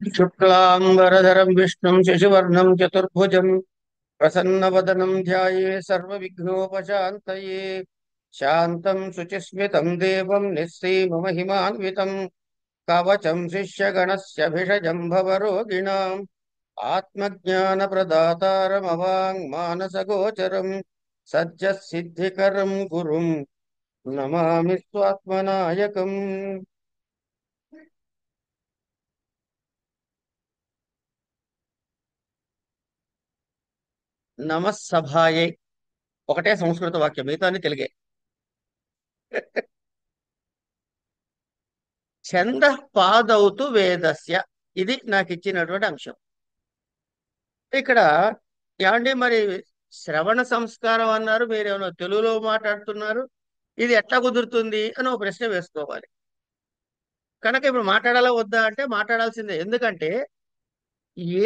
शुक्लाम्बरधरं विष्णुं शशिवर्णं चतुर्भुजं प्रसन्नवदनं ध्याये सर्वविघ्नोपशान्तये शान्तं शुचिस्मितं देवं निःसीममहिमान्वितं कवचं शिष्यगणस्य भिषजं भवरोगिणाम् आत्मज्ञानप्रदातारमवाङ्मानसगोचरं सद्यःसिद्धिकरं गुरुं नमामि स्वात्मनायकम्। నమస్సభాయై ఒకటే సంస్కృత వాక్యం, మిగతాన్ని తెలుగే. ఛంద పాదౌతు వేదస్య, ఇది నాకు ఇచ్చినటువంటి అంశం. ఇక్కడ ఏమండి మరి శ్రవణ సంస్కారం అన్నారు, మీరేమో తెలుగులో మాట్లాడుతున్నారు, ఇది ఎట్లా కుదురుతుంది అని ఒక ప్రశ్న వేసుకోవాలి. కనుక ఇప్పుడు మాట్లాడాలా వద్దా అంటే మాట్లాడాల్సిందే. ఎందుకంటే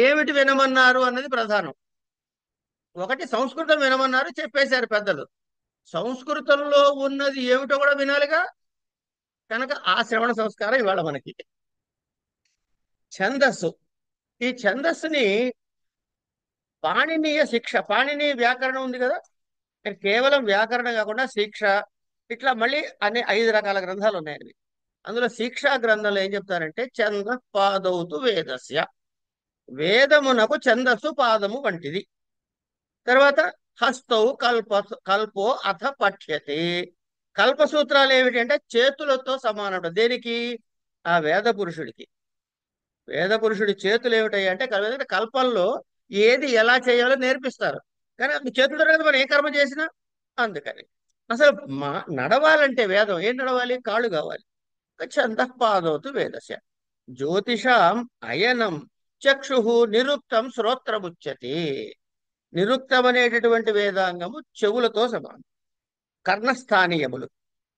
ఏమిటి వినమన్నారు అన్నది ప్రధానం. ఒకటి సంస్కృతం వినమన్నారు, చెప్పేశారు పెద్దలు. సంస్కృతంలో ఉన్నది ఏమిటో కూడా వినాలిగా. కనుక ఆ శ్రవణ సంస్కారం ఇవాళ మనకి. ఛందస్సు, ఈ ఛందస్సుని పాణినీయ శిక్ష, పాణిని వ్యాకరణం ఉంది కదా, కేవలం వ్యాకరణం కాకుండా శిక్ష, ఇట్లా మళ్ళీ అనే 5 రకాల గ్రంథాలు ఉన్నాయండి. అందులో శిక్షా గ్రంథంలో ఏం చెప్తారంటే ఛంద పాదౌతు వేదస్య, వేదమునకు ఛందస్సు పాదము వంటిది. తర్వాత హస్తౌ కల్పో అథ పఠ్యతే, కల్పసూత్రాలు ఏమిటి అంటే చేతులతో సమానం. దేనికి? ఆ వేద పురుషుడికి. వేద పురుషుడి చేతులు ఏమిటాయి అంటే కల్పంలో ఏది ఎలా చేయాలో నేర్పిస్తారు. కానీ అది చేతులు కదా మనం ఏ కర్మ చేసినా. అందుకని అసలు నడవాలంటే వేదం ఏం నడవాలి? కాళ్ళు కావాలి. ఛందః పాదోతు వేదస్య. జ్యోతిషాం అయనం చక్షు నిరుక్తం శ్రోత్రముచ్యతే. నిరుక్తం అనేటటువంటి వేదాంగము చెవులతో సమానం. కర్ణస్థానీయములు.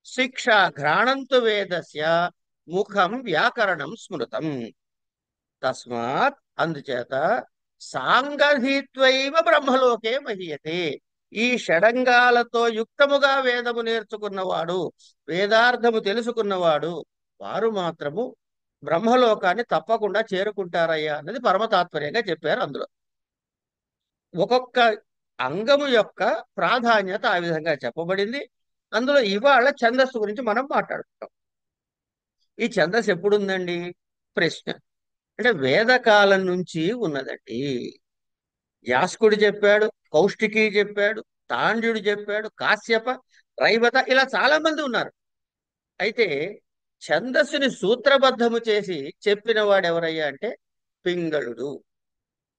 శిక్ష ఘ్రాణంతు వేదస్య ముఖం వ్యాకరణం స్మృతం. తస్మాత్, అందుచేత సాంగధీత్వైవ బ్రహ్మలోకే మహీయతే. ఈ షడంగాలతో యుక్తముగా వేదము నేర్చుకున్నవాడు, వేదార్థము తెలుసుకున్నవాడు, వారు మాత్రము బ్రహ్మలోకాన్ని తప్పకుండా చేరుకుంటారయ్యా అన్నది పరమతాత్పర్యంగా చెప్పారు. అందులో ఒక్కొక్క అంగము యొక్క ప్రాధాన్యత ఆ విధంగా చెప్పబడింది. అందులో ఇవాళ ఛందస్సు గురించి మనం మాట్లాడుకుంటాం. ఈ ఛందస్సు ఎప్పుడుందండి? ప్రశ్న. అంటే వేదకాలం నుంచి ఉన్నదండి. యాస్కుడు చెప్పాడు, కౌష్టికి చెప్పాడు, తాండ్యుడు చెప్పాడు, కాశ్యప, రైవత, ఇలా చాలా మంది ఉన్నారు. అయితే ఛందస్సుని సూత్రబద్ధము చేసి చెప్పిన వాడు ఎవరయ్యా అంటే పింగళుడు.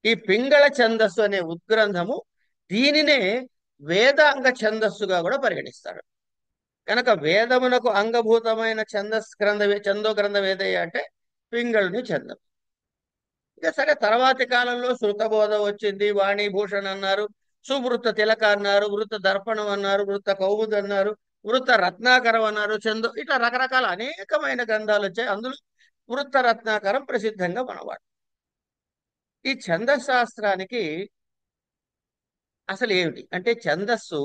ఈ పింగళ ఛందస్సు అనే ఉద్గ్రంథము దీనినే వేదాంగ ఛందస్సుగా కూడా పరిగణిస్తాడు. కనుక వేదమునకు అంగభూతమైన ఛందో గ్రంథం ఏదయ్యా అంటే పింగళుని ఛందం. ఇక సరే, తర్వాతి కాలంలో శృతబోధ వచ్చింది, వాణీభూషణ్ అన్నారు, సువృత్త తిలక అన్నారు, వృత్త దర్పణం అన్నారు, వృత్త కౌముద్ అన్నారు, వృత్త రత్నాకరం అన్నారు, చందో, ఇట్లా రకరకాల అనేకమైన గ్రంథాలు వచ్చాయి. అందులో వృత్త రత్నాకరం ప్రసిద్ధంగా మనవాడు. ఈ ఛందశాస్త్రానికి అసలు ఏమిటి అంటే ఛందస్సు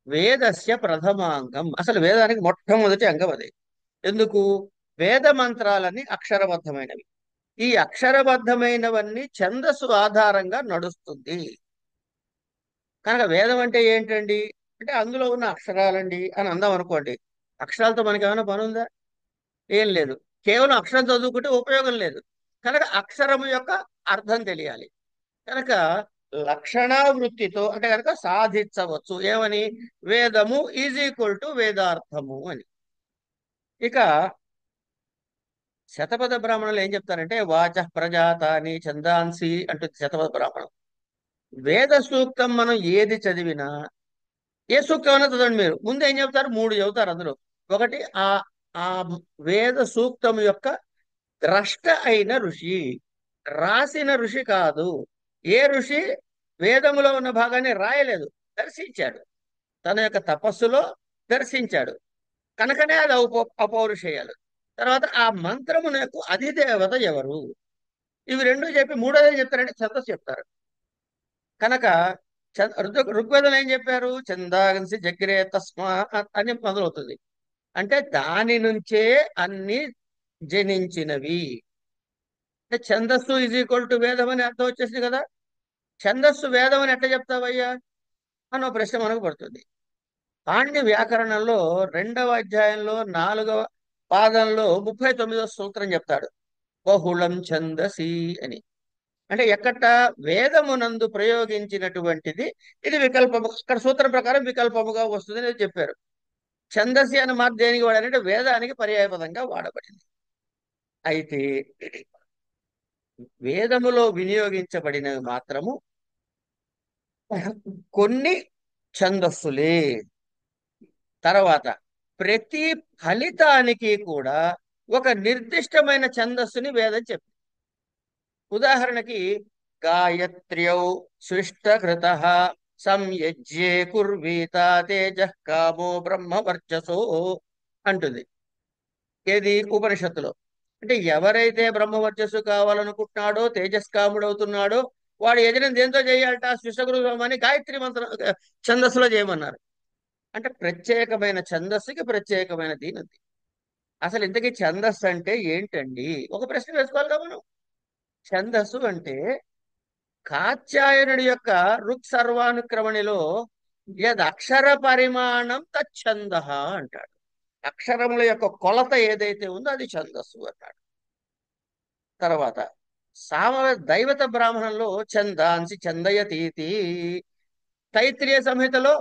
వేదస్య ప్రథమాంగం. అసలు వేదానికి మొట్టమొదటి అంగం అదే. ఎందుకు? వేద మంత్రాలన్నీ అక్షరబద్ధమైనవి. ఈ అక్షరబద్ధమైనవన్నీ ఛందస్సు ఆధారంగా నడుస్తుంది. కనుక వేదం అంటే ఏంటండి అంటే అందులో ఉన్న అక్షరాలండి అని అందాం అనుకోండి. అక్షరాలతో మనకి ఏమైనా పని ఉందా? ఏం లేదు. కేవలం అక్షరం చదువుకుంటే ఉపయోగం లేదు. కనుక అక్షరము యొక్క అర్థం తెలియాలి. కనుక లక్షణావృత్తితో అంటే కనుక సాధించవచ్చు. ఏమని? వేదము ఈజ్ ఈక్వల్ టు వేదార్థము అని. ఇక శతపథ బ్రాహ్మణులు ఏం చెప్తారంటే వాచ ప్రజాతాని ఛందాంసి అంటుంది శతపథ బ్రాహ్మణం. వేద సూక్తం మనం ఏది చదివినా, ఏ సూక్తం అన్నా చదవండి, మీరు ముందు ఏం చెప్తారు? 3 చెబుతారు అందులో. ఒకటి ఆ ఆ వేద సూక్తం యొక్క ద్రష్ట అయిన ఋషి, రాసిన ఋషి కాదు. ఏ ఋషి వేదములో ఉన్న భాగాన్ని రాయలేదు, దర్శించాడు, తన యొక్క తపస్సులో దర్శించాడు. కనుకనే అది అపౌరుషేయాలు. తర్వాత ఆ మంత్రమునకు అధిదేవత ఎవరు, ఇవి రెండు చెప్పి మూడోది చెప్తారంటే ఛందస్సు చెప్తారు. కనుక ఋగ్వేదం ఏం చెప్పారు? ఛందాంసి జగ్రే తస్మా అని మొదలవుతుంది. అంటే దాని నుంచే అన్ని జనించినవి. అంటే ఛందస్సు ఈజ్ ఈక్వల్ టు వేదం అని అర్థం వచ్చేసింది కదా. ఛందస్సు వేదం అని ఎట్లా చెప్తావయ్యా అని ఒక ప్రశ్న మనకు పడుతుంది. పాణిని వ్యాకరణంలో 2వ అధ్యాయంలో 4వ పాదంలో 39వ సూత్రం చెప్తాడు, బహుళం ఛందసి అని. అంటే ఎక్కట వేదమునందు ప్రయోగించినటువంటిది ఇది వికల్పము, అక్కడ సూత్రం ప్రకారం వికల్పముగా వస్తుంది అని చెప్పారు. ఛందసి అనే మాట దేనికి వాడారంటే వేదానికి పర్యాయపదంగా వాడబడింది. అయితే వేదములో వినియోగించబడినవి మాత్రము కొన్ని ఛందస్సులే. తర్వాత ప్రతి ఫలితానికి కూడా ఒక నిర్దిష్టమైన ఛందస్సుని వేదం చెప్పింది. ఉదాహరణకి గాయత్ర్యౌ స్విష్టకృత సంయజ్యే కుర్వీత తేజ కామో బ్రహ్మవర్చసో అంటుంది. ఏది ఉపనిషత్తులో. అంటే ఎవరైతే బ్రహ్మవర్చస్సు కావాలనుకుంటున్నాడో తేజస్కాముడవుతున్నాడో వాడు యజనం దేంతో చేయాలట, స్విష్టకృతం అని గాయత్రి మంత్రం ఛందస్సులో చేయమన్నారు. అంటే ప్రత్యేకమైన ఛందస్సుకి ప్రత్యేకమైన దీని ఉంది. అసలు ఇంతకీ ఛందస్సు అంటే ఏంటండి ఒక ప్రశ్న వేసుకోవాలి కదా మనం. ఛందస్సు అంటే కాత్యాయనుడి యొక్క ఋక్ సర్వానుక్రమణిలో యద్ అక్షర పరిమాణం తచ్ఛంద అంటాడు. అక్షరముల యొక్క కొలత ఏదైతే ఉందో అది ఛందస్సు అన్నాడు. తర్వాత సామ దైవత బ్రాహ్మణంలో ఛందాంసి ఛందయతీతి, తైత్రీయ సంహితలో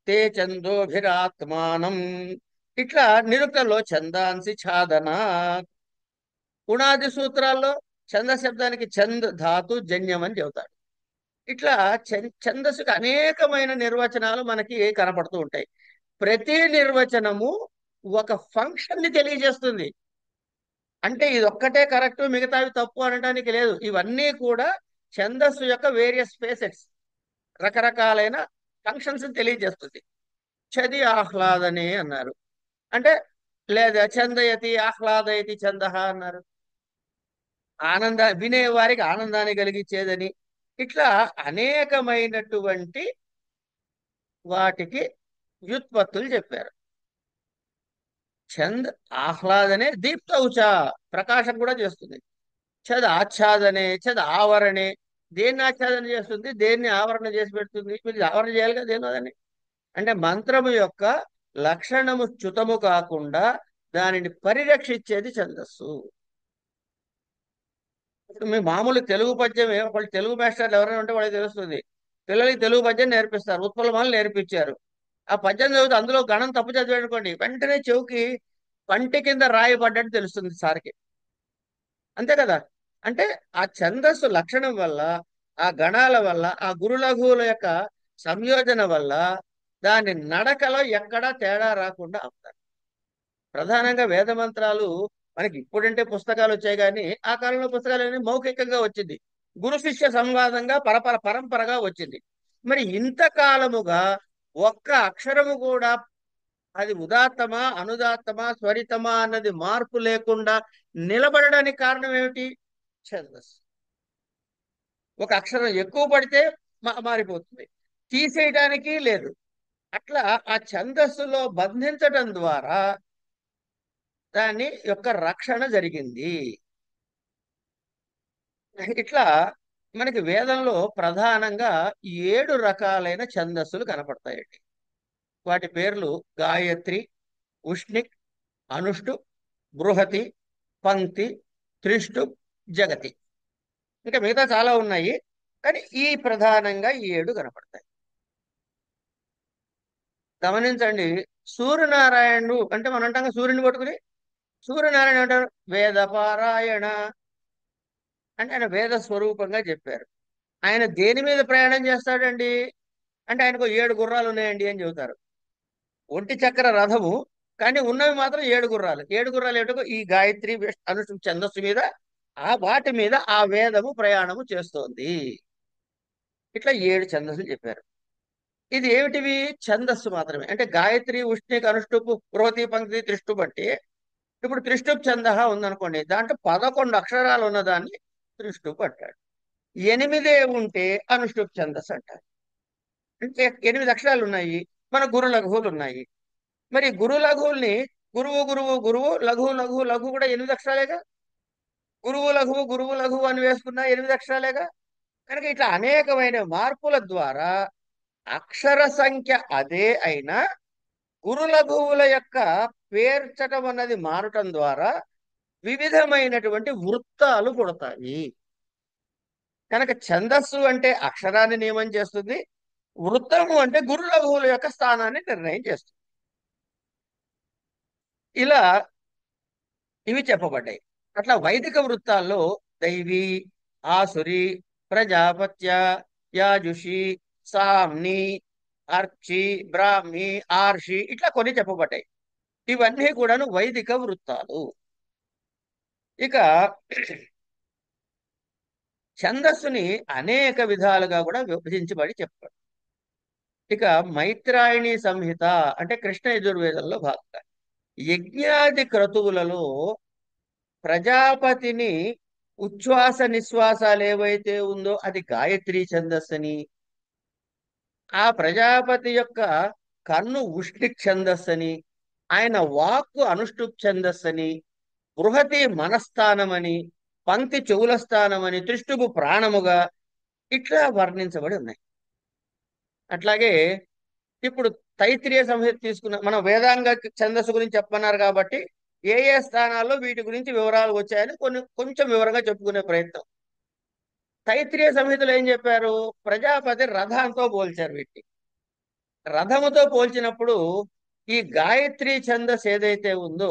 తే చందోభిరాత్మానం, ఇట్లా నిరుక్తంలో ఛందాంసి ఛాదన, గుణాది సూత్రాల్లో ఛంద శబ్దానికి ఛంద్ ధాతు జన్యం అని చెబుతాడు. ఇట్లా ఛందస్సుకి అనేకమైన నిర్వచనాలు మనకి కనపడుతూ ఉంటాయి. ప్రతి నిర్వచనము ఒక ఫంక్షన్ ని తెలియజేస్తుంది. అంటే ఇది ఒక్కటే కరెక్ట్ మిగతావి తప్పు అనడానికి లేదు. ఇవన్నీ కూడా ఛందస్సు యొక్క వేరియస్ ఫేసెట్స్, రకరకాలైన ఫంక్షన్స్ తెలియజేస్తుంది. చది ఆహ్లాదనే అన్నారు అంటే, లేదా చందయతి ఆహ్లాదయతి ఛంద అన్నారు, వినే వారికి ఆనందాన్ని కలిగించేదని. ఇట్లా అనేకమైనటువంటి వాటికి వ్యుత్పత్తులు చెప్పారు. ఛంద్ ఆహ్లాదనే దీప్తౌచ, ప్రకాశం కూడా చేస్తుంది. చద్ ఆచ్ఛాదనే, చద్ ఆవరణే, దేన్ని ఆచ్ఛాదన చేస్తుంది, దేన్ని ఆవరణ చేసి పెడుతుంది. మీరు ఆవరణ చేయాలి కదా దేని. అంటే మంత్రము యొక్క లక్షణము చ్యుతము కాకుండా దానిని పరిరక్షించేది ఛందస్సు. ఇప్పుడు మీ మామూలు తెలుగు పద్యం వాళ్ళు తెలుగు మాస్టర్లు ఎవరైనా ఉంటే వాళ్ళకి తెలుస్తుంది. పిల్లలకి తెలుగు పద్యం నేర్పిస్తారు, ఉత్పలమాలు నేర్పించారు. ఆ పద్యం చదివితే అందులో గణం తప్పు చదివాడు అనుకోండి, వెంటనే చెవుకి పంటి కింద రాయబడ్డట్టు తెలుస్తుంది సార్కి. అంతే కదా. అంటే ఆ ఛందస్సు లక్షణం వల్ల, ఆ గణాల వల్ల, ఆ గురులఘువుల యొక్క సంయోజన వల్ల దాని నడకలో ఎక్కడా తేడా రాకుండా అవుతారు. ప్రధానంగా వేద మంత్రాలు మనకి ఇప్పుడంటే పుస్తకాలు వచ్చాయి, కానీ ఆ కాలంలో పుస్తకాలు మౌఖికంగా వచ్చింది, గురు శిష్య సంవాదంగా పరంపరగా వచ్చింది. మరి ఇంతకాలముగా ఒక్క అక్షరము కూడా అది ఉదాత్తమా అనుదాత్తమా స్వరితమా అన్నది మార్పు లేకుండా నిలబడడానికి కారణం ఏమిటి? ఛందస్సు. ఒక అక్షరం ఎక్కువ పడితే మారిపోతుంది, తీసేయడానికి లేదు. అట్లా ఆ ఛందస్సులో బంధించటం ద్వారా దాని యొక్క రక్షణ జరిగింది. ఇట్లా మనకి వేదంలో ప్రధానంగా 7 రకాలైన ఛందస్సులు కనపడతాయండి. వాటి పేర్లు గాయత్రి, ఉష్ణిక్, అనుష్టు, బృహతి, పంక్తి, త్రిష్టు, జగతి. ఇంకా మిగతా చాలా ఉన్నాయి, కానీ ఈ ప్రధానంగా 7 కనపడతాయి. గమనించండి, సూర్యనారాయణుడు అంటే మనం అంటాం సూర్యుని పట్టుకుని, సూర్యనారాయణ అంటారు వేద పారాయణ అంటే ఆయన వేద స్వరూపంగా చెప్పారు. ఆయన దేని మీద ప్రయాణం చేస్తాడండి అంటే ఆయనకు 7 గుర్రాలు ఉన్నాయండి అని చెబుతారు. ఒంటి చక్ర రథము, కానీ ఉన్నవి మాత్రం 7 గుర్రాలు. 7 గుర్రాలు ఏమిటో ఈ గాయత్రి అనుష్ఠు ఛందస్సు మీద, ఆ వాటి మీద ఆ వేదము ప్రయాణము చేస్తోంది. ఇట్లా 7 ఛందస్సులు చెప్పారు. ఇది ఏమిటివి? ఛందస్సు మాత్రమే. అంటే గాయత్రి, ఉష్ణిక్, అనుష్టుపు, బృహతి, పంక్తి, త్రిష్టుప్ అంటే ఇప్పుడు త్రిష్టుప్ ఛంద ఉందనుకోండి, దాంట్లో 11 అక్షరాలు ఉన్నదాన్ని త్రిష్టుప్ అంటాడు. 8 ఉంటే అనుష్టుప్ ఛందస్సు అంటారు. అంటే 8 అక్షరాలు ఉన్నాయి, మన గురు లఘువులు ఉన్నాయి. మరి గురు లఘువుల్ని గురువు గురువు గురువు లఘువు లఘువు లఘువు కూడా 8 అక్షరాలేగా. గురువు లఘువు గురువు లఘువు అని వేసుకున్నా 8 అక్షరాలేగా. కనుక ఇట్లా అనేకమైన మార్పుల ద్వారా అక్షర సంఖ్య అదే అయినా గురు లఘువుల యొక్క పేర్చటం అన్నది మారటం ద్వారా వివిధమైనటువంటి వృత్తాలు పుడతాయి. కనుక ఛందస్సు అంటే అక్షరాన్ని నియమం చేస్తుంది, వృత్తము అంటే గురు లఘువుల యొక్క స్థానాన్ని నిర్ణయం చేస్తుంది. ఇలా ఇవి చెప్పబడ్డాయి. అట్లా వైదిక వృత్తాల్లో దైవీ, ఆసురి, ప్రజాపత్య, యాజుషి, సామ్ని, అర్చి, బ్రాహ్మి, ఆర్షి ఇట్లా కొన్ని చెప్పబడ్డాయి. ఇవన్నీ కూడాను వైదిక వృత్తాలు. ఇక ఛందస్సుని అనేక విధాలుగా కూడా విభజించబడి చెప్పాడు. ఇక మైత్రాయణి సంహిత అంటే కృష్ణ యజుర్వేదంలో భాగంగా యజ్ఞాది క్రతువులలో ప్రజాపతిని ఉచ్ఛ్వాస నిశ్వాసాలు ఏవైతే ఉందో అది గాయత్రి ఛందస్సని, ఆ ప్రజాపతి యొక్క కన్ను ఉష్ణిక్ ఛందస్సని, ఆయన వాక్కు అనుష్టుప్ ఛందస్సని, బృహతి మనస్థానమని, పంక్తి చెవుల స్థానమని, త్రిష్టుపు ప్రాణముగా ఇట్లా వర్ణించబడి ఉన్నాయి. అట్లాగే ఇప్పుడు తైత్రీయ సంహిత తీసుకున్న మనం వేదాంగ ఛందస్సు గురించి చెప్పమన్నారు కాబట్టి ఏ ఏ స్థానాల్లో వీటి గురించి వివరాలు వచ్చాయని కొంచెం వివరంగా చెప్పుకునే ప్రయత్నం. తైత్రీయ సంహితలో ఏం చెప్పారు? ప్రజాపతి రథంతో పోల్చారు వీటిని. రథముతో పోల్చినప్పుడు ఈ గాయత్రి ఛందస్సు ఏదైతే ఉందో,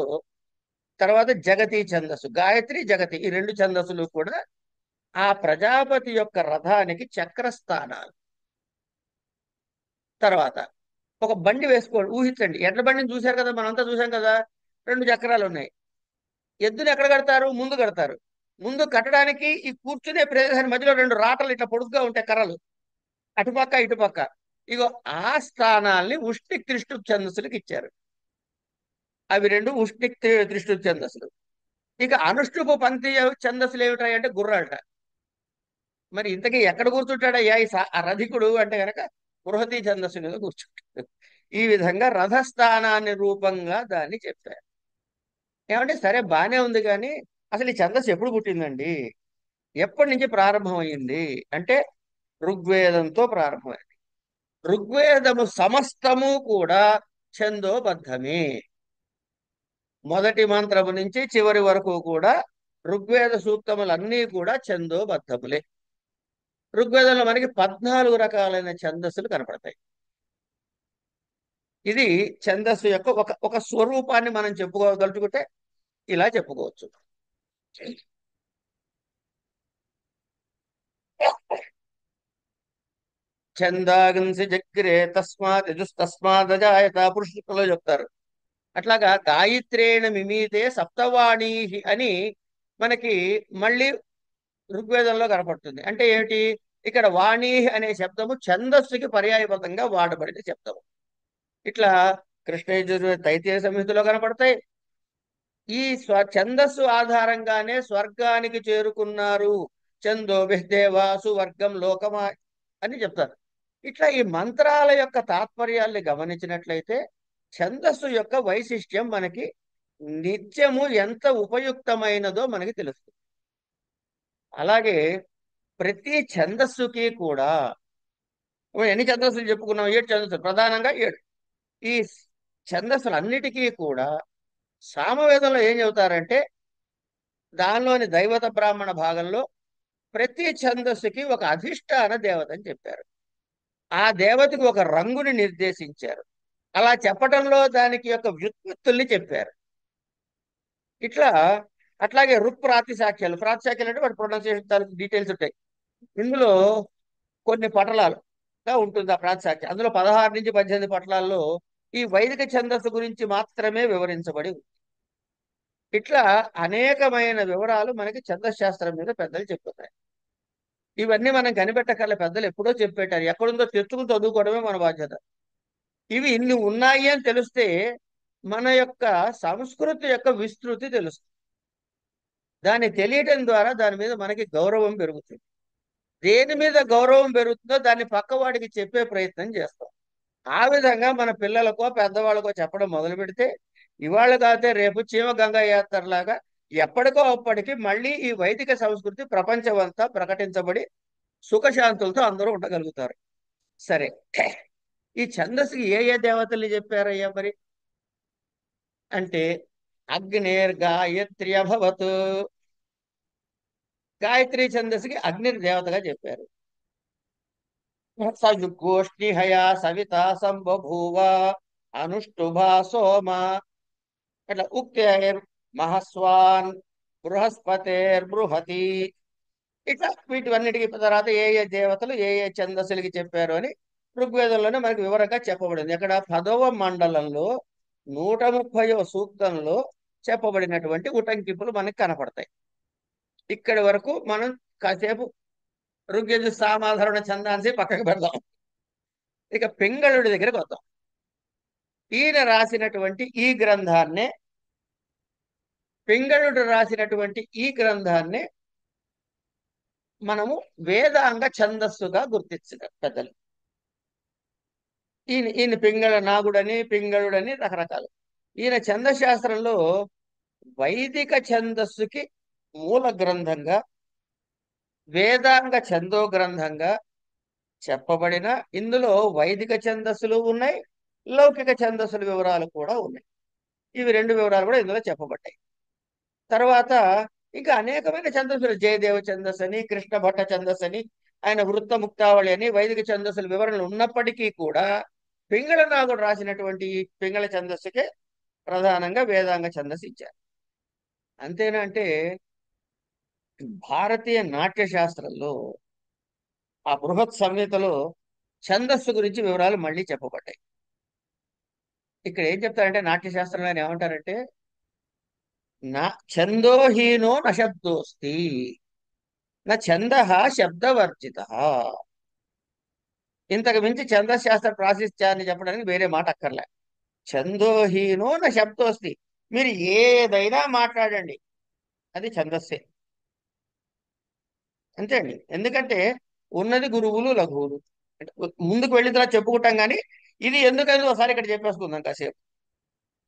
తర్వాత జగతి ఛందస్సు, గాయత్రి జగతి ఈ రెండు ఛందస్సులు కూడా ఆ ప్రజాపతి యొక్క రథానికి చక్రస్థానాలు. తర్వాత ఒక బండి వేసుకోండి, ఊహించండి. ఎడ్ల బండిని చూశారు కదా, మనంతా చూసాం కదా. 2 చక్రాలు ఉన్నాయి. ఎద్దుని ఎక్కడ కడతారు? ముందు కడతారు. ముందు కట్టడానికి ఈ కూర్చునే ప్రదేశాన్ని మధ్యలో 2 రాటలు ఇట్లా పొడుగ్గా ఉంటాయి, కర్రలు, అటుపక్క ఇటుపక్క. ఇగో ఆ స్థానాల్ని ఉష్ణిక్ త్రిష్టుప్ ఛందస్సులకు ఇచ్చారు. అవి రెండు ఉష్ణిక్ త్రిష్టుప్ ఛందస్సులు. ఇక అనుష్టుపు పంక్తి ఛందస్సులు ఏమిటాయంటే గుర్రాలట. మరి ఇంతకీ ఎక్కడ కూర్చుంటాడయ్యా ఆ రధికుడు అంటే గనక బృహతి ఛందస్సు మీద కూర్చుంటాడు. ఈ విధంగా రథస్థానాన్ని రూపంగా దాన్ని చెప్పారు. ఏమంటే సరే బానే ఉంది, కానీ అసలు ఈ ఛందస్సు ఎప్పుడు పుట్టిందండి, ఎప్పటి నుంచి ప్రారంభమైంది అంటే ఋగ్వేదంతో ప్రారంభమైంది. ఋగ్వేదము సమస్తము కూడా ఛందోబద్ధమే. మొదటి మంత్రము నుంచి చివరి వరకు కూడా ఋగ్వేద సూక్తములన్నీ కూడా ఛందోబద్ధములే. ఋగ్వేదంలో మనకి 14 రకాలైన ఛందస్సులు కనపడతాయి. ఇది ఛందస్సు యొక్క ఒక ఒక స్వరూపాన్ని మనం చెప్పుకోగలుగుకుంటే ఇలా చెప్పుకోవచ్చు. ఛందాగంసి జగ్రే తస్మాత్ యజుస్తస్మాదజాయత పురుషులలో చెప్తారు. అట్లాగా గాయత్రేణ మిమీతే సప్తవాణి అని మనకి మళ్ళీ ఋగ్వేదంలో కనపడుతుంది. అంటే ఏమిటి? ఇక్కడ వాణి అనే శబ్దము ఛందస్సుకి పర్యాయపదంగా వాడబడిన శబ్దము. ఇట్లా కృష్ణ యజుర్వేద తైత్రీయ సంహితలో కనపడతాయి. ఈ ఛందస్సు ఆధారంగానే స్వర్గానికి చేరుకున్నారు, చందో దేవాసు వర్గం లోకమా అని చెప్తారు. ఇట్లా ఈ మంత్రాల యొక్క తాత్పర్యాల్ని గమనించినట్లయితే ఛందస్సు యొక్క వైశిష్ట్యం మనకి నిత్యము ఎంత ఉపయుక్తమైనదో మనకి తెలుస్తుంది. అలాగే ప్రతి ఛందస్సుకి కూడా ఎన్ని ఛందస్సులు చెప్పుకున్నాం? 7 ఛందస్సులు, ప్రధానంగా 7. ఈ ఛందస్సులన్నిటికీ కూడా సామవేదంలో ఏం చెబుతారంటే దానిలోని దైవత బ్రాహ్మణ భాగంలో ప్రతి ఛందస్సుకి ఒక అధిష్టాన దేవత అని చెప్పారు. ఆ దేవతకి ఒక రంగుని నిర్దేశించారు. అలా చెప్పటంలో దానికి యొక్క వ్యుత్పత్తుల్ని చెప్పారు. ఇట్లా అట్లాగే ప్రాతిశాఖ్యాలు అంటే వాటి ప్రొనౌన్సియేషన్ తాలూకు డీటెయిల్స్ ఉంటాయి. ఇందులో కొన్ని పటలాలుగా ఉంటుంది ఆ ప్రాతిశాఖ్య. అందులో 16 నుంచి 18 పటలాల్లో ఈ వైదిక ఛందస్సు గురించి మాత్రమే వివరించబడి ఉంది. ఇట్లా అనేకమైన వివరాలు మనకి ఛందశాస్త్రం మీద పెద్దలు చెప్తున్నాయి. ఇవన్నీ మనం కనిపెట్టకల్లా, పెద్దలు ఎప్పుడో చెప్పేటారు. ఎక్కడుందో తెచ్చుకుని చదువుకోవడమే మన బాధ్యత. ఇవి ఇన్ని ఉన్నాయి అని తెలిస్తే మన యొక్క సంస్కృతి యొక్క విస్తృతి తెలుస్తుంది. దాన్ని తెలియటం ద్వారా దాని మీద మనకి గౌరవం పెరుగుతుంది. దేని మీద గౌరవం పెరుగుతుందో దాన్ని పక్కవాడికి చెప్పే ప్రయత్నం చేస్తాం. ఆ విధంగా మన పిల్లలకో పెద్దవాళ్ళకో చెప్పడం మొదలు పెడితే ఇవాళ కాతే రేపు చీమ గంగా యాత్రలాగా ఎప్పటికో అప్పటికి మళ్ళీ ఈ వైదిక సంస్కృతి ప్రపంచమంతా ప్రకటించబడి సుఖశాంతులతో అందరూ ఉండగలుగుతారు. సరే, ఈ ఛందస్సుకి ఏ ఏ దేవతల్ని చెప్పారయ్యా మరి అంటే, అగ్నేర్ గాయత్రి అభవత్, గాయత్రి ఛందస్సుకి అగ్ని దేవతగా చెప్పారు. సయుగోష్ణిహయా సవిత సంబభూవ అనుష్టుభా సోమ, అట్లా ఉక్తేర్ మహస్వాన్ బృహస్పతేర్ బృహతి, ఇట్లా వీటివన్నిటికి తర్వాత ఏ ఏ దేవతలు ఏ ఏ ఛందస్సులకి చెప్పారు అని ఋగ్వేదంలోనే మనకు వివరంగా చెప్పబడింది. ఇక్కడ 10వ మండలంలో 130వ సూక్తంలో చెప్పబడినటువంటి ఉటంకింపులు మనకు కనపడతాయి. ఇక్కడి వరకు మనం కాసేపు ఋగ్యజు సామాధారణ ఛందాంసి పక్కకు పెడదాం. ఇక పింగళుడి దగ్గరికి వద్దాం. ఈయన రాసినటువంటి ఈ గ్రంథాన్నే, పింగళుడు రాసినటువంటి ఈ గ్రంథాన్నే మనము వేదాంగ ఛందస్సుగా గుర్తించిన పెద్దలు. ఈయన పింగళ నాగుడని పింగళుడని రకరకాలు. ఈయన ఛందశాస్త్రంలో వైదిక ఛందస్సుకి మూల గ్రంథంగా, వేదాంగ ఛందో గ్రంథంగా చెప్పబడిన, ఇందులో వైదిక ఛందస్సులు ఉన్నాయి, లౌకిక ఛందస్సుల వివరాలు కూడా ఉన్నాయి. ఇవి రెండు వివరాలు కూడా ఇందులో చెప్పబడ్డాయి. తర్వాత ఇంకా అనేకమైన ఛందస్సులు, జయదేవ ఛందస్సు అని, కృష్ణ భట్ట ఛందస్సు అని, ఆయన వృత్త ముక్తావళి అని వైదిక ఛందస్సుల వివరణలు ఉన్నప్పటికీ కూడా పింగళ నాగుడు రాసినటువంటి ఈ పింగళ ఛందస్సుకే ప్రధానంగా వేదాంగ ఛందస్సు ఇచ్చారు. అంతేనా అంటే, భారతీయ నాట్య శాస్త్రంలో ఆ బృహత్ సంహితలో ఛందస్సు గురించి వివరాలు మళ్ళీ చెప్పబడ్డాయి. ఇక్కడ ఏం చెప్తారంటే, నాట్య శాస్త్రంలో ఆయన ఏమంటారంటే, నా ఛందోహీనో న శబ్దోస్తి, నా ఛంద శబ్దవర్జిత. ఇంతకు మించి ఛందశాస్త్ర ప్రాశస్త్యాన్ని చెప్పడానికి వేరే మాట అక్కర్లే. ఛందోహీనో న శబ్దోస్తి, మీరు ఏదైనా మాట్లాడండి, అది ఛందస్సే. అంతే అండి. ఎందుకంటే ఉన్నది గురువులు లఘువులు. అంటే ముందుకు వెళ్ళిన తర్వాత చెప్పుకుంటాం, కానీ ఇది ఎందుకని ఒకసారి ఇక్కడ చెప్పేసుకుందాం కాసేపు.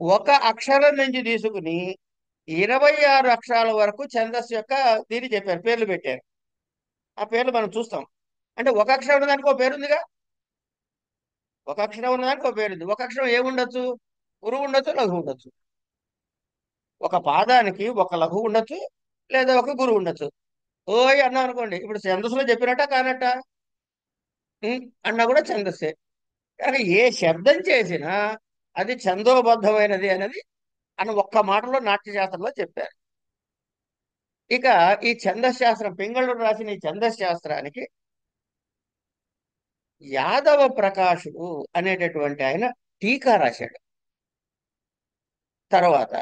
ఒక అక్షరం నుంచి తీసుకుని 26 అక్షరాల వరకు ఛందస్సు యొక్క దీన్ని చెప్పారు, పేర్లు పెట్టారు. ఆ పేర్లు మనం చూస్తాం. అంటే ఒక అక్షరం ఉన్నదానికి ఒక పేరు ఉందిగా, ఒక అక్షరం ఉన్నదానికి ఒక పేరు ఉంది. ఒక అక్షరం ఏముండొచ్చు? గురువు ఉండొచ్చు, లఘువు ఉండొచ్చు. ఒక పాదానికి ఒక లఘువు ఉండొచ్చు, లేదా ఒక గురువు ఉండొచ్చు. ఓయ్ అన్నాం అనుకోండి, ఇప్పుడు ఛందస్సులో చెప్పినట్ట కానట్ట, అన్నా కూడా ఛందస్సే. కానీ ఏ శబ్దం చేసినా అది ఛందోబద్ధమైనది అనేది అని ఒక్క మాటలో నాట్యశాస్త్రంలో చెప్పారు. ఇక ఈ ఛందశాస్త్రం, పింగళుడు రాసిన ఈ ఛందశాస్త్రానికి యాదవ ప్రకాశుడు అనేటటువంటి ఆయన టీకా రాశాడు. తర్వాత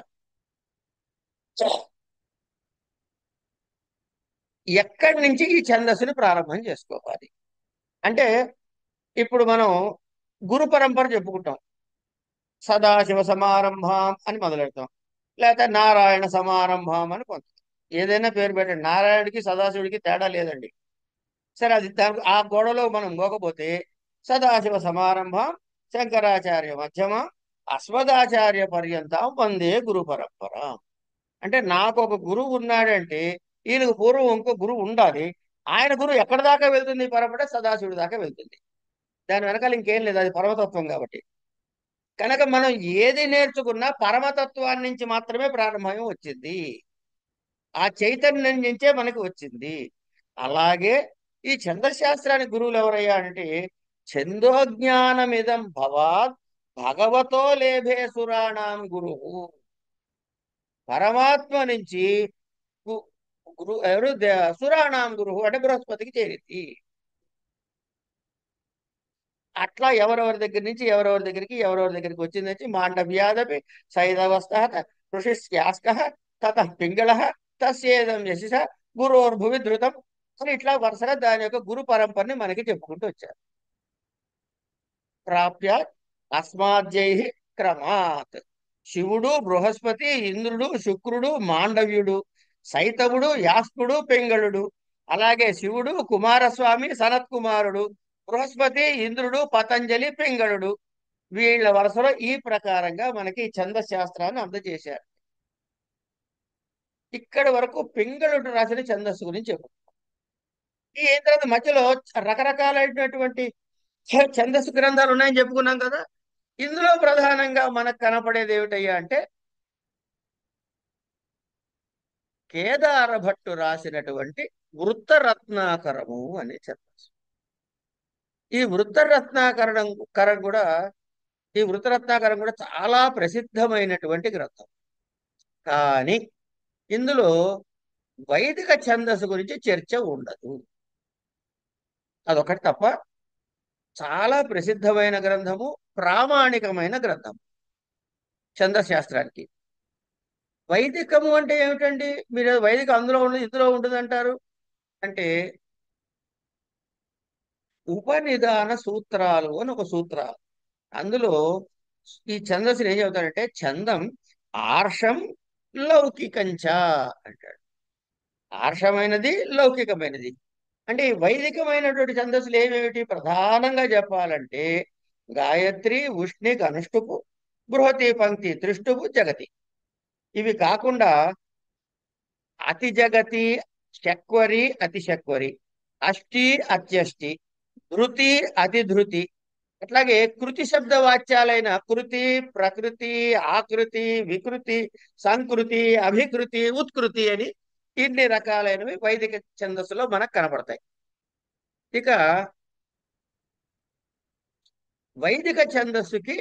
ఎక్కడి నుంచి ఈ ఛందస్సుని ప్రారంభం చేసుకోవాలి అంటే, ఇప్పుడు మనం గురు పరంపర చెప్పుకుంటాం. సదాశివ సమారంభం అని మొదలెడతాం, లేకపోతే నారాయణ సమారంభం అని కొంత, ఏదైనా పేరు పెట్టండి. నారాయణుడికి సదాశివుడికి తేడా లేదండి. సరే, అది ఆ గొడవలో మనం పోకపోతే సదాశివ సమారంభం శంకరాచార్య మధ్యమ అస్మదాచార్య పర్యంతం వందే గురు పరంపర. అంటే నాకు ఒక గురువు ఉన్నాడంటే ఈయనకు పూర్వం ఇంకో గురువు ఉండాలి. ఆయన గురువు ఎక్కడి దాకా వెళ్తుంది? ఈ పరంపర సదాశివుడి దాకా వెళ్తుంది. దాని వెనకాల ఇంకేం లేదు, అది పరమతత్వం కాబట్టి. కనుక మనం ఏది నేర్చుకున్నా పరమతత్వాన్ని నుంచి మాత్రమే ప్రారంభం వచ్చింది, ఆ చైతన్యం నుంచే మనకి వచ్చింది. అలాగే ఈ ఛందశాస్త్రానికి గురువులు ఎవరయ్యా అంటే, ఛందోజ్ఞానమిదం భవాత్ భగవతో లేభే సురాణం గురువు. పరమాత్మ నుంచి గురు ఎవరు? సురాణం గురువు అంటే బృహస్పతికి చేరింది. అట్లా ఎవరెవరి దగ్గర నుంచి ఎవరెవరి దగ్గరికి వచ్చింది. మాండవ్యాదపి సైదవస్థ ఋషిస్యాస్క తత పింగళ తస్యేదం యశిష గురోర్భువి ధృతం అని ఇట్లా వరుసగా దాని యొక్క గురు పరంపరని మనకి చెప్పుకుంటూ వచ్చారు. ప్రాప్య అస్మాద్యై క్రమాత్ శివుడు, బృహస్పతి, ఇంద్రుడు, శుక్రుడు, మాండవ్యుడు, సైతవుడు, యాస్కుడు, పింగళుడు, అలాగే శివుడు, కుమారస్వామి, సనత్ కుమారుడు, బృహస్పతి, ఇంద్రుడు, పతంజలి, పింగళుడు, వీళ్ళ వరుసలో ఈ ప్రకారంగా మనకి ఛందశాస్త్రాన్ని అందజేశారు. ఇక్కడి వరకు పింగళుడు రాసిన ఛందస్సు గురించి చెప్పు. ఈ అయిన తర్వాత మధ్యలో రకరకాలైనటువంటి ఛందస్సు గ్రంథాలు ఉన్నాయని చెప్పుకున్నాం కదా. ఇందులో ప్రధానంగా మనకు కనపడేది ఏమిటయ్యా అంటే కేదార భట్టు రాసినటువంటి వృత్తరత్నాకరము అనే ఛందస్సు. ఈ వృత్తరత్నాకరణం కరం కూడా ఈ వృత్తరత్నాకరం కూడా చాలా ప్రసిద్ధమైనటువంటి గ్రంథం. కానీ ఇందులో వైదిక ఛందస్సు గురించి చర్చ ఉండదు. అదొకటి తప్ప చాలా ప్రసిద్ధమైన గ్రంథము, ప్రామాణికమైన గ్రంథం ఛందశాస్త్రానికి. వైదికము అంటే ఏమిటండి? మీరు వైదిక అందులో ఉండదు ఇందులో ఉంటుంది అంటారు అంటే, ఉపనిదాన సూత్రాలు అని ఒక సూత్రాలు. అందులో ఈ ఛందస్సుని ఏం చెబుతాడంటే, ఛందం ఆర్షం లౌకికంచ అంటాడు. ఆర్షమైనది లౌకికమైనది. అంటే ఈ వైదికమైనటువంటి ఛందస్సులు ఏమేమిటి? ప్రధానంగా చెప్పాలంటే గాయత్రి, ఉష్ణిక్, అనుష్టుపు, బృహతి, పంక్తి, త్రిష్టుపు, జగతి. ఇవి కాకుండా అతి జగతి, శక్వరి, అతి శక్వరి, అష్టి, అత్యష్టి, ధృతి, అతి ధృతి, అట్లాగే కృతి శబ్ద వాచ్యాలైన కృతి, ప్రకృతి, ఆకృతి, వికృతి, సంకృతి, అభికృతి, ఉత్కృతి అని ఇన్ని రకాలైనవి వైదిక ఛందస్సులో మనకు కనపడతాయి. ఇక వైదిక ఛందస్సుకి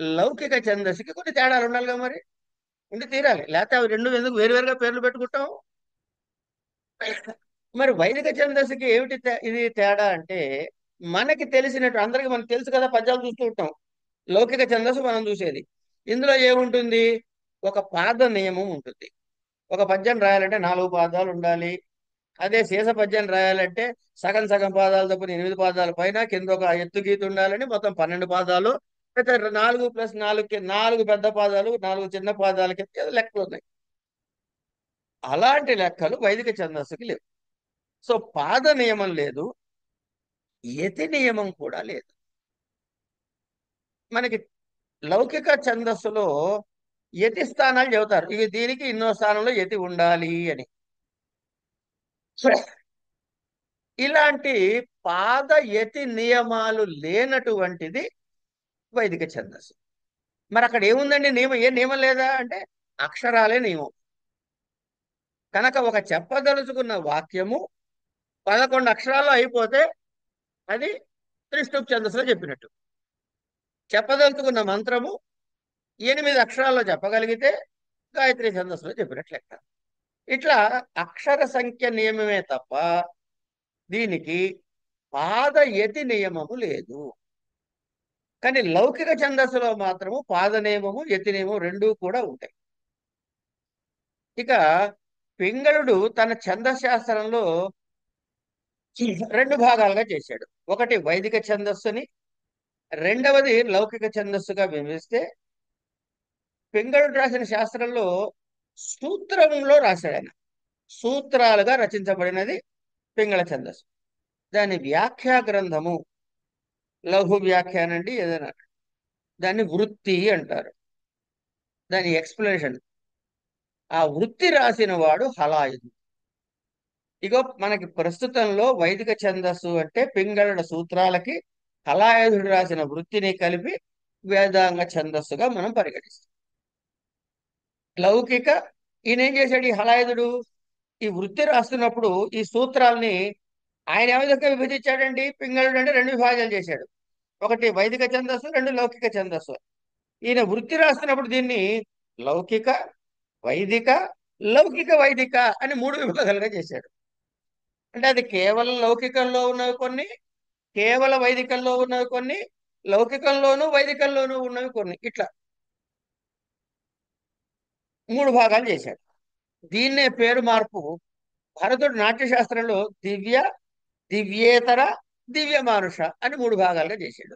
లౌకిక ఛందస్సుకి కొన్ని తేడాలు ఉండాలిగా, మరి ఉండి తీరాలి. లేకపోతే అవి రెండు ఎందుకు వేరువేరుగా పేర్లు పెట్టుకుంటాం? మరి వైదిక ఛందస్సుకి ఏమిటి ఇది తేడా అంటే, మనకి తెలిసినట్టు అందరికి మనకు తెలుసు కదా, పద్యాలు చూస్తూ ఉంటాం. లౌకిక ఛందస్సు మనం చూసేది. ఇందులో ఏముంటుంది? ఒక పాద నియమం ఉంటుంది. ఒక పద్యం రాయాలంటే 4 పాదాలు ఉండాలి. అదే శేష పద్యం రాయాలంటే సగం సగం పాదాలు తప్పని 8 పాదాల పైన కింద ఒక ఎత్తు గీత ఉండాలని మొత్తం 12 పాదాలు. అయితే 4+4 పెద్ద పాదాలు, 4 చిన్న పాదాలకి లెక్కలు ఉన్నాయి. అలాంటి లెక్కలు వైదిక ఛందస్సుకి లేవు. సో పాద నియమం లేదు, యతి నియమం కూడా లేదు. మనకి లౌకిక ఛందస్సులో యతి స్థానాలు చెబుతారు. ఇవి దీనికి ఇన్నో స్థానంలో యతి ఉండాలి అని. ఇలాంటి పాద యతి నియమాలు లేనటువంటిది వైదిక ఛందస్సు. మరి అక్కడ ఏముందండి నియమం? ఏ నియమం లేదా అంటే అక్షరాలే నియమం. కనుక ఒక చెప్పదలుచుకున్న వాక్యము 11 అక్షరాల్లో అయిపోతే అది త్రిష్టూప్ ఛందస్సులో చెప్పినట్టు. చెప్పదలుచుకున్న మంత్రము 8 అక్షరాల్లో చెప్పగలిగితే గాయత్రి ఛందస్సులో చెప్పినట్లు లెక్క. ఇట్లా అక్షర సంఖ్య నియమమే తప్ప దీనికి పాద యతి నియమము లేదు. కానీ లౌకిక ఛందస్సులో మాత్రము పాద నియమము, యతి నియమం రెండూ కూడా ఉంటాయి. ఇక పింగళుడు తన ఛందశాస్త్రంలో 2 భాగాలుగా చేశాడు. ఒకటి వైదిక ఛందస్సుని, రెండవది లౌకిక ఛందస్సుగా విభజిస్తే, పింగళుడు రాసిన శాస్త్రంలో సూత్రంలో రాశాడు ఆయన. సూత్రాలుగా రచించబడినది పింగళ ఛందస్సు. దాని వ్యాఖ్యా గ్రంథము, లఘు వ్యాఖ్యానండి ఏదైనా, దాన్ని వృత్తి అంటారు. దాని ఎక్స్ప్లెనేషన్. ఆ వృత్తి రాసిన వాడు హలాయుధు. ఇగో మనకి ప్రస్తుతంలో వైదిక ఛందస్సు అంటే పింగళుడ సూత్రాలకి హలాయుధుడు రాసిన వృత్తిని కలిపి వేదాంగ ఛందస్సుగా మనం పరిగణిస్తాం. లౌకిక ఈయన ఏం చేశాడు? ఈ హలాయుధుడు ఈ వృత్తి రాస్తున్నప్పుడు ఈ సూత్రాల్ని ఆయన ఏ విధంగా విభజించాడండి? పింగళుడు అంటే 2 విభాగాలు చేశాడు. ఒకటి వైదిక ఛందస్సు, 2 లౌకిక ఛందస్సు. ఈయన వృత్తి రాస్తున్నప్పుడు దీన్ని లౌకిక, వైదిక, లౌకిక వైదిక అని 3 విభాగాలుగా చేశాడు. అంటే అది కేవలం లౌకికంలో ఉన్నవి కొన్ని, కేవల వైదికంలో ఉన్నవి కొన్ని, లౌకికంలోను వైదికంలోనూ ఉన్నవి కొన్ని, ఇట్లా 3 భాగాలు చేశాడు. దీన్నే పేరు మార్పు భరతుడు నాట్యశాస్త్రంలో దివ్య, దివ్యేతర, దివ్య మానుష అని 3 భాగాలుగా చేశాడు.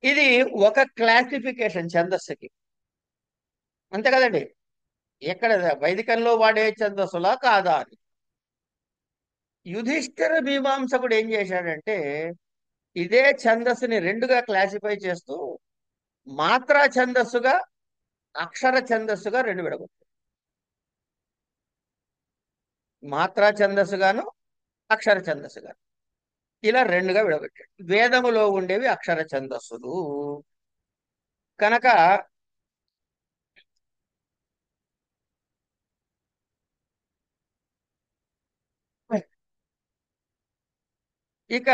ఇది ఒక క్లాసిఫికేషన్ ఛందస్సుకి, అంతే కదండి. ఎక్కడ వైదికంలో వాడే ఛందస్సులా కాదా అని. యుధిష్ఠిర మీమాంసకుడు ఏం చేశాడంటే ఇదే ఛందస్సుని 2గా క్లాసిఫై చేస్తూ మాత్రా ఛందస్సుగా అక్షర ఛందస్సుగా రెండు విడగొట్టాడు. మాత్రా ఛందస్సుగాను, అక్షర ఛందస్సుగాను, ఇలా రెండుగా విడగొట్టాడు. వేదములో ఉండేవి అక్షర ఛందస్సులు కనుక ఇక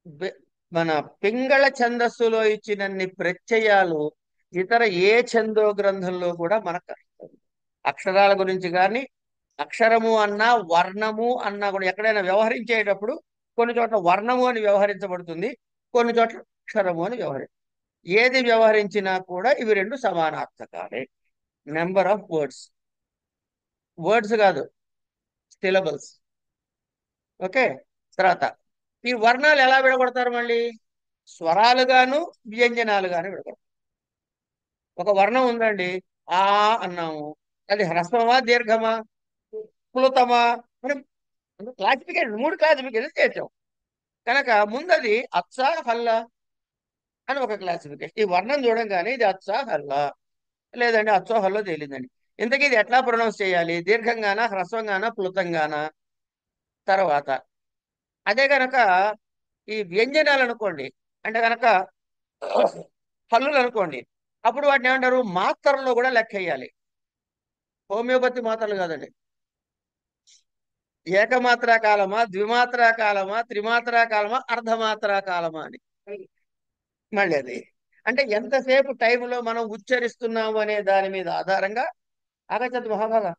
బె- మన పింగళ ఛందస్సులో ఇచ్చినన్ని ప్రత్యయాలు ఇతర ఏ ఛందో గ్రంథంలో కూడా మనకు కనపడవు. అక్షరాల గురించి కానీ, అక్షరము అన్నా వర్ణము అన్నా కూడా ఎక్కడైనా వ్యవహరించేటప్పుడు కొన్ని చోట్ల వర్ణము అని వ్యవహరించబడుతుంది, కొన్ని చోట్ల అక్షరము అని ఏది వ్యవహరించినా కూడా ఇవి రెండు సమానార్థకాలే. నెంబర్ ఆఫ్ వర్డ్స్, వర్డ్స్ కాదు, సిలబల్స్. ఓకే. తర్వాత ఈ వర్ణాలు ఎలా విడగొడతారు మళ్ళీ? స్వరాలుగాను వ్యంజనాలుగాను విడగొడతారు. ఒక వర్ణం ఉందండి, ఆ అన్నాము, అది హ్రస్వమా దీర్ఘమా ప్లుతమా మనం క్లాసిఫికేషన్, మూడు క్లాసిఫికేషన్ చేసాం కనుక ముందది అచ్చా హల్లా అని ఒక క్లాసిఫికేషన్. ఈ వర్ణం చూడంగానే ఇది అచ్చా హల్లా, లేదండి అచ్చో హల్లో తేలిందండి. ఇంతకీ ఇది ఎట్లా ప్రొనౌన్స్ చేయాలి? దీర్ఘంగానా, హ్రస్వంగానా, ప్లుతంగానా? తర్వాత అదే గనక ఈ వ్యంజనాలు అనుకోండి, అంటే గనక హల్లులు అనుకోండి, అప్పుడు వాటిని ఏమంటారు? మాత్రల్లో కూడా లెక్క వేయాలి. హోమియోపతి మాత్రలు కాదండి. ఏకమాత్రా కాలమా, ద్విమాత్రా కాలమా, త్రిమాత్రా కాలమా, అర్ధమాత్రా కాలమా అని మళ్ళీ అది అంటే ఎంతసేపు టైంలో మనం ఉచ్చరిస్తున్నాము అనే దాని మీద ఆధారంగా ఆగచ్చదు మహాభాగా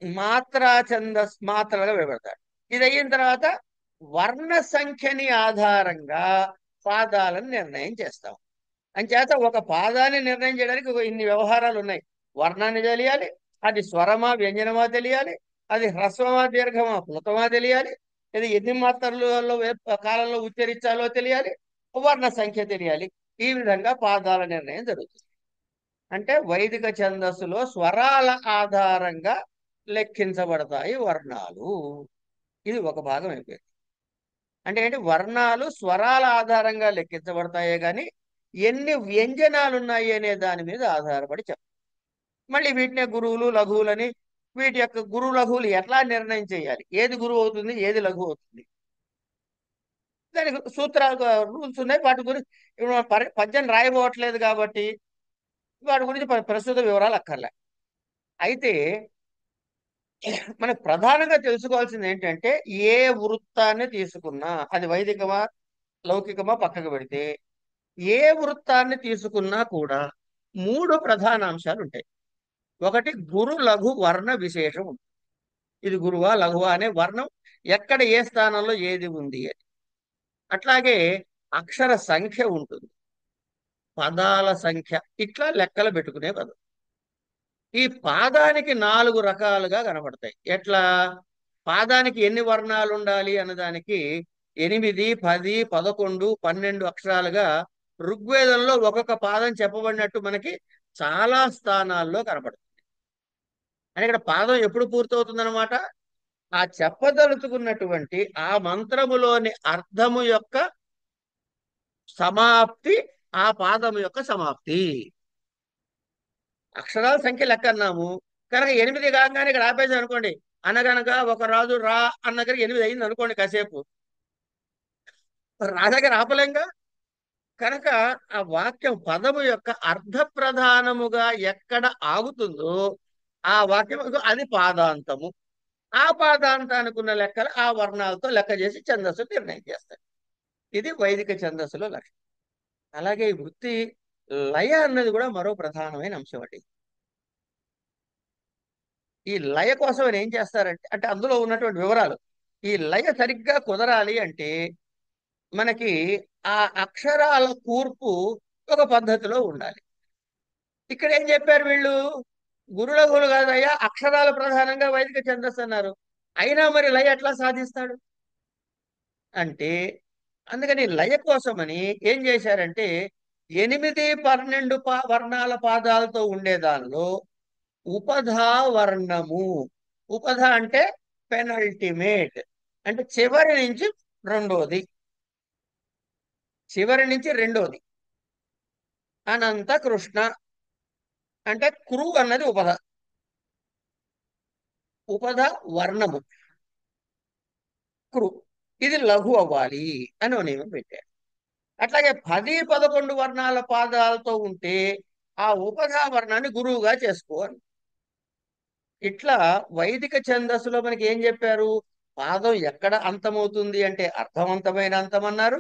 మాత్రా ఛందస్ మాత్రలుగా విడబడతాడు. ఇది అయిన తర్వాత వర్ణ సంఖ్యని ఆధారంగా పాదాలను నిర్ణయం చేస్తాం. అంచేత ఒక పాదాన్ని నిర్ణయం చేయడానికి ఇన్ని వ్యవహారాలు ఉన్నాయి. వర్ణాన్ని తెలియాలి, అది స్వరమా వ్యంజనమా తెలియాలి, అది హ్రస్వమా దీర్ఘమా ప్లుతమా తెలియాలి, ఇది ఎన్ని మాత్రలలో కాలంలో ఉచ్చరించాలో తెలియాలి, వర్ణ సంఖ్య తెలియాలి. ఈ విధంగా పాదాల నిర్ణయం జరుగుతుంది. అంటే వైదిక ఛందస్సులో స్వరాల ఆధారంగా లెక్కించబడతాయి వర్ణాలు. ఇది ఒక భాగం అయిపోయింది. అంటే ఏంటి? వర్ణాలు స్వరాల ఆధారంగా లెక్కించబడతాయే కానీ ఎన్ని వ్యంజనాలు ఉన్నాయి అనే దాని మీద ఆధారపడి చెప్పాలి. మళ్ళీ వీటినే గురువులు లఘువులని, వీటి యొక్క గురు లఘువులు ఎట్లా నిర్ణయం చేయాలి, ఏది గురువు అవుతుంది ఏది లఘువు అవుతుంది, దానికి సూత్రాలు రూల్స్ ఉన్నాయి. వాటి గురించి ఇప్పుడు మనం పద్యం రాయబోవట్లేదు కాబట్టి వాటి గురించి ప్రస్తుత వివరాలు అక్కర్లే. అయితే మనకు ప్రధానంగా తెలుసుకోవాల్సింది ఏంటంటే, ఏ వృత్తాన్ని తీసుకున్నా అది వైదికమా లౌకికమా పక్కకు పెడితే, ఏ వృత్తాన్ని తీసుకున్నా కూడా మూడు ప్రధాన అంశాలు ఉంటాయి. ఒకటి గురు లఘు వర్ణ విశేషం ఉంటుంది. ఇది గురువా లఘువా అనే వర్ణం ఎక్కడ ఏ స్థానంలో ఏది ఉంది అని. అట్లాగే అక్షర సంఖ్య ఉంటుంది, పదాల సంఖ్య, ఇట్లా లెక్కలు పెట్టుకునే పదం. ఈ పాదానికి నాలుగు రకాలుగా కనబడతాయి. ఎట్లా? పాదానికి ఎన్ని వర్ణాలు ఉండాలి అన్నదానికి 8, 10, 11, 12 అక్షరాలుగా ఋగ్వేదంలో ఒక్కొక్క పాదం చెప్పబడినట్టు మనకి చాలా స్థానాల్లో కనపడుతుంది. అని ఇక్కడ పాదం ఎప్పుడు పూర్తవుతుందన్నమాట? ఆ చెప్పదలుచుకున్నటువంటి ఆ మంత్రములోని అర్థము యొక్క సమాప్తి, ఆ పాదము యొక్క సమాప్తి. అక్షరాల సంఖ్య లెక్క అన్నాము కనుక 8 కాగానే ఇక్కడ ఆపేసాం అనుకోండి, అనగనగా ఒక రాజు రా అన్న దగ్గర 8 అయింది అనుకోండి, కాసేపు రా దగ్గర ఆపలేంగా. కనుక ఆ వాక్యం పదము యొక్క అర్థ ప్రధానముగా ఎక్కడ ఆగుతుందో ఆ వాక్యం అది పాదాంతము. ఆ పాదాంతానికి ఉన్న లెక్కలు ఆ వర్ణాలతో లెక్క చేసి ఛందస్సు నిర్ణయం చేస్తాయి. ఇది వైదిక ఛందస్సులో లక్షణం. అలాగే ఈ వృత్తి లయ అన్నది కూడా మరో ప్రధానమైన అంశం అండి. ఈ లయ కోసం ఆయన ఏం చేస్తారంటే, అంటే అందులో ఉన్నటువంటి వివరాలు, ఈ లయ సరిగ్గా కుదరాలి అంటే మనకి ఆ అక్షరాల కూర్పు ఒక పద్ధతిలో ఉండాలి. ఇక్కడ ఏం చెప్పారు వీళ్ళు? గురులఘులు కాదయ్యా, అక్షరాలు ప్రధానంగా వైదిక ఛందస్సు అన్నారు. అయినా మరి లయ ఎట్లా సాధిస్తాడు అంటే, అందుకని లయ కోసమని ఏం చేశారంటే 8, 12 వర్ణాల పాదాలతో ఉండే దానిలో ఉపధా వర్ణము, ఉపధ అంటే పెనల్టిమేట్, అంటే చివరి నుంచి రెండోది. చివరి నుంచి రెండోది అనంత కృష్ణ. అంటే క్రు అన్నది ఉపధ. ఉపధ వర్ణము క్రు. ఇది లఘు అవ్వాలి అని ఒక నియమం పెట్టారు. అట్లాగే 10, 11 వర్ణాల పాదాలతో ఉంటే ఆ ఉపధా వర్ణాన్ని గురువుగా చేసుకోవాలి. ఇట్లా వైదిక ఛందస్సులో మనకి ఏం చెప్పారు? పాదం ఎక్కడ అంతమవుతుంది అంటే అర్థవంతమైన అంతం అన్నారు.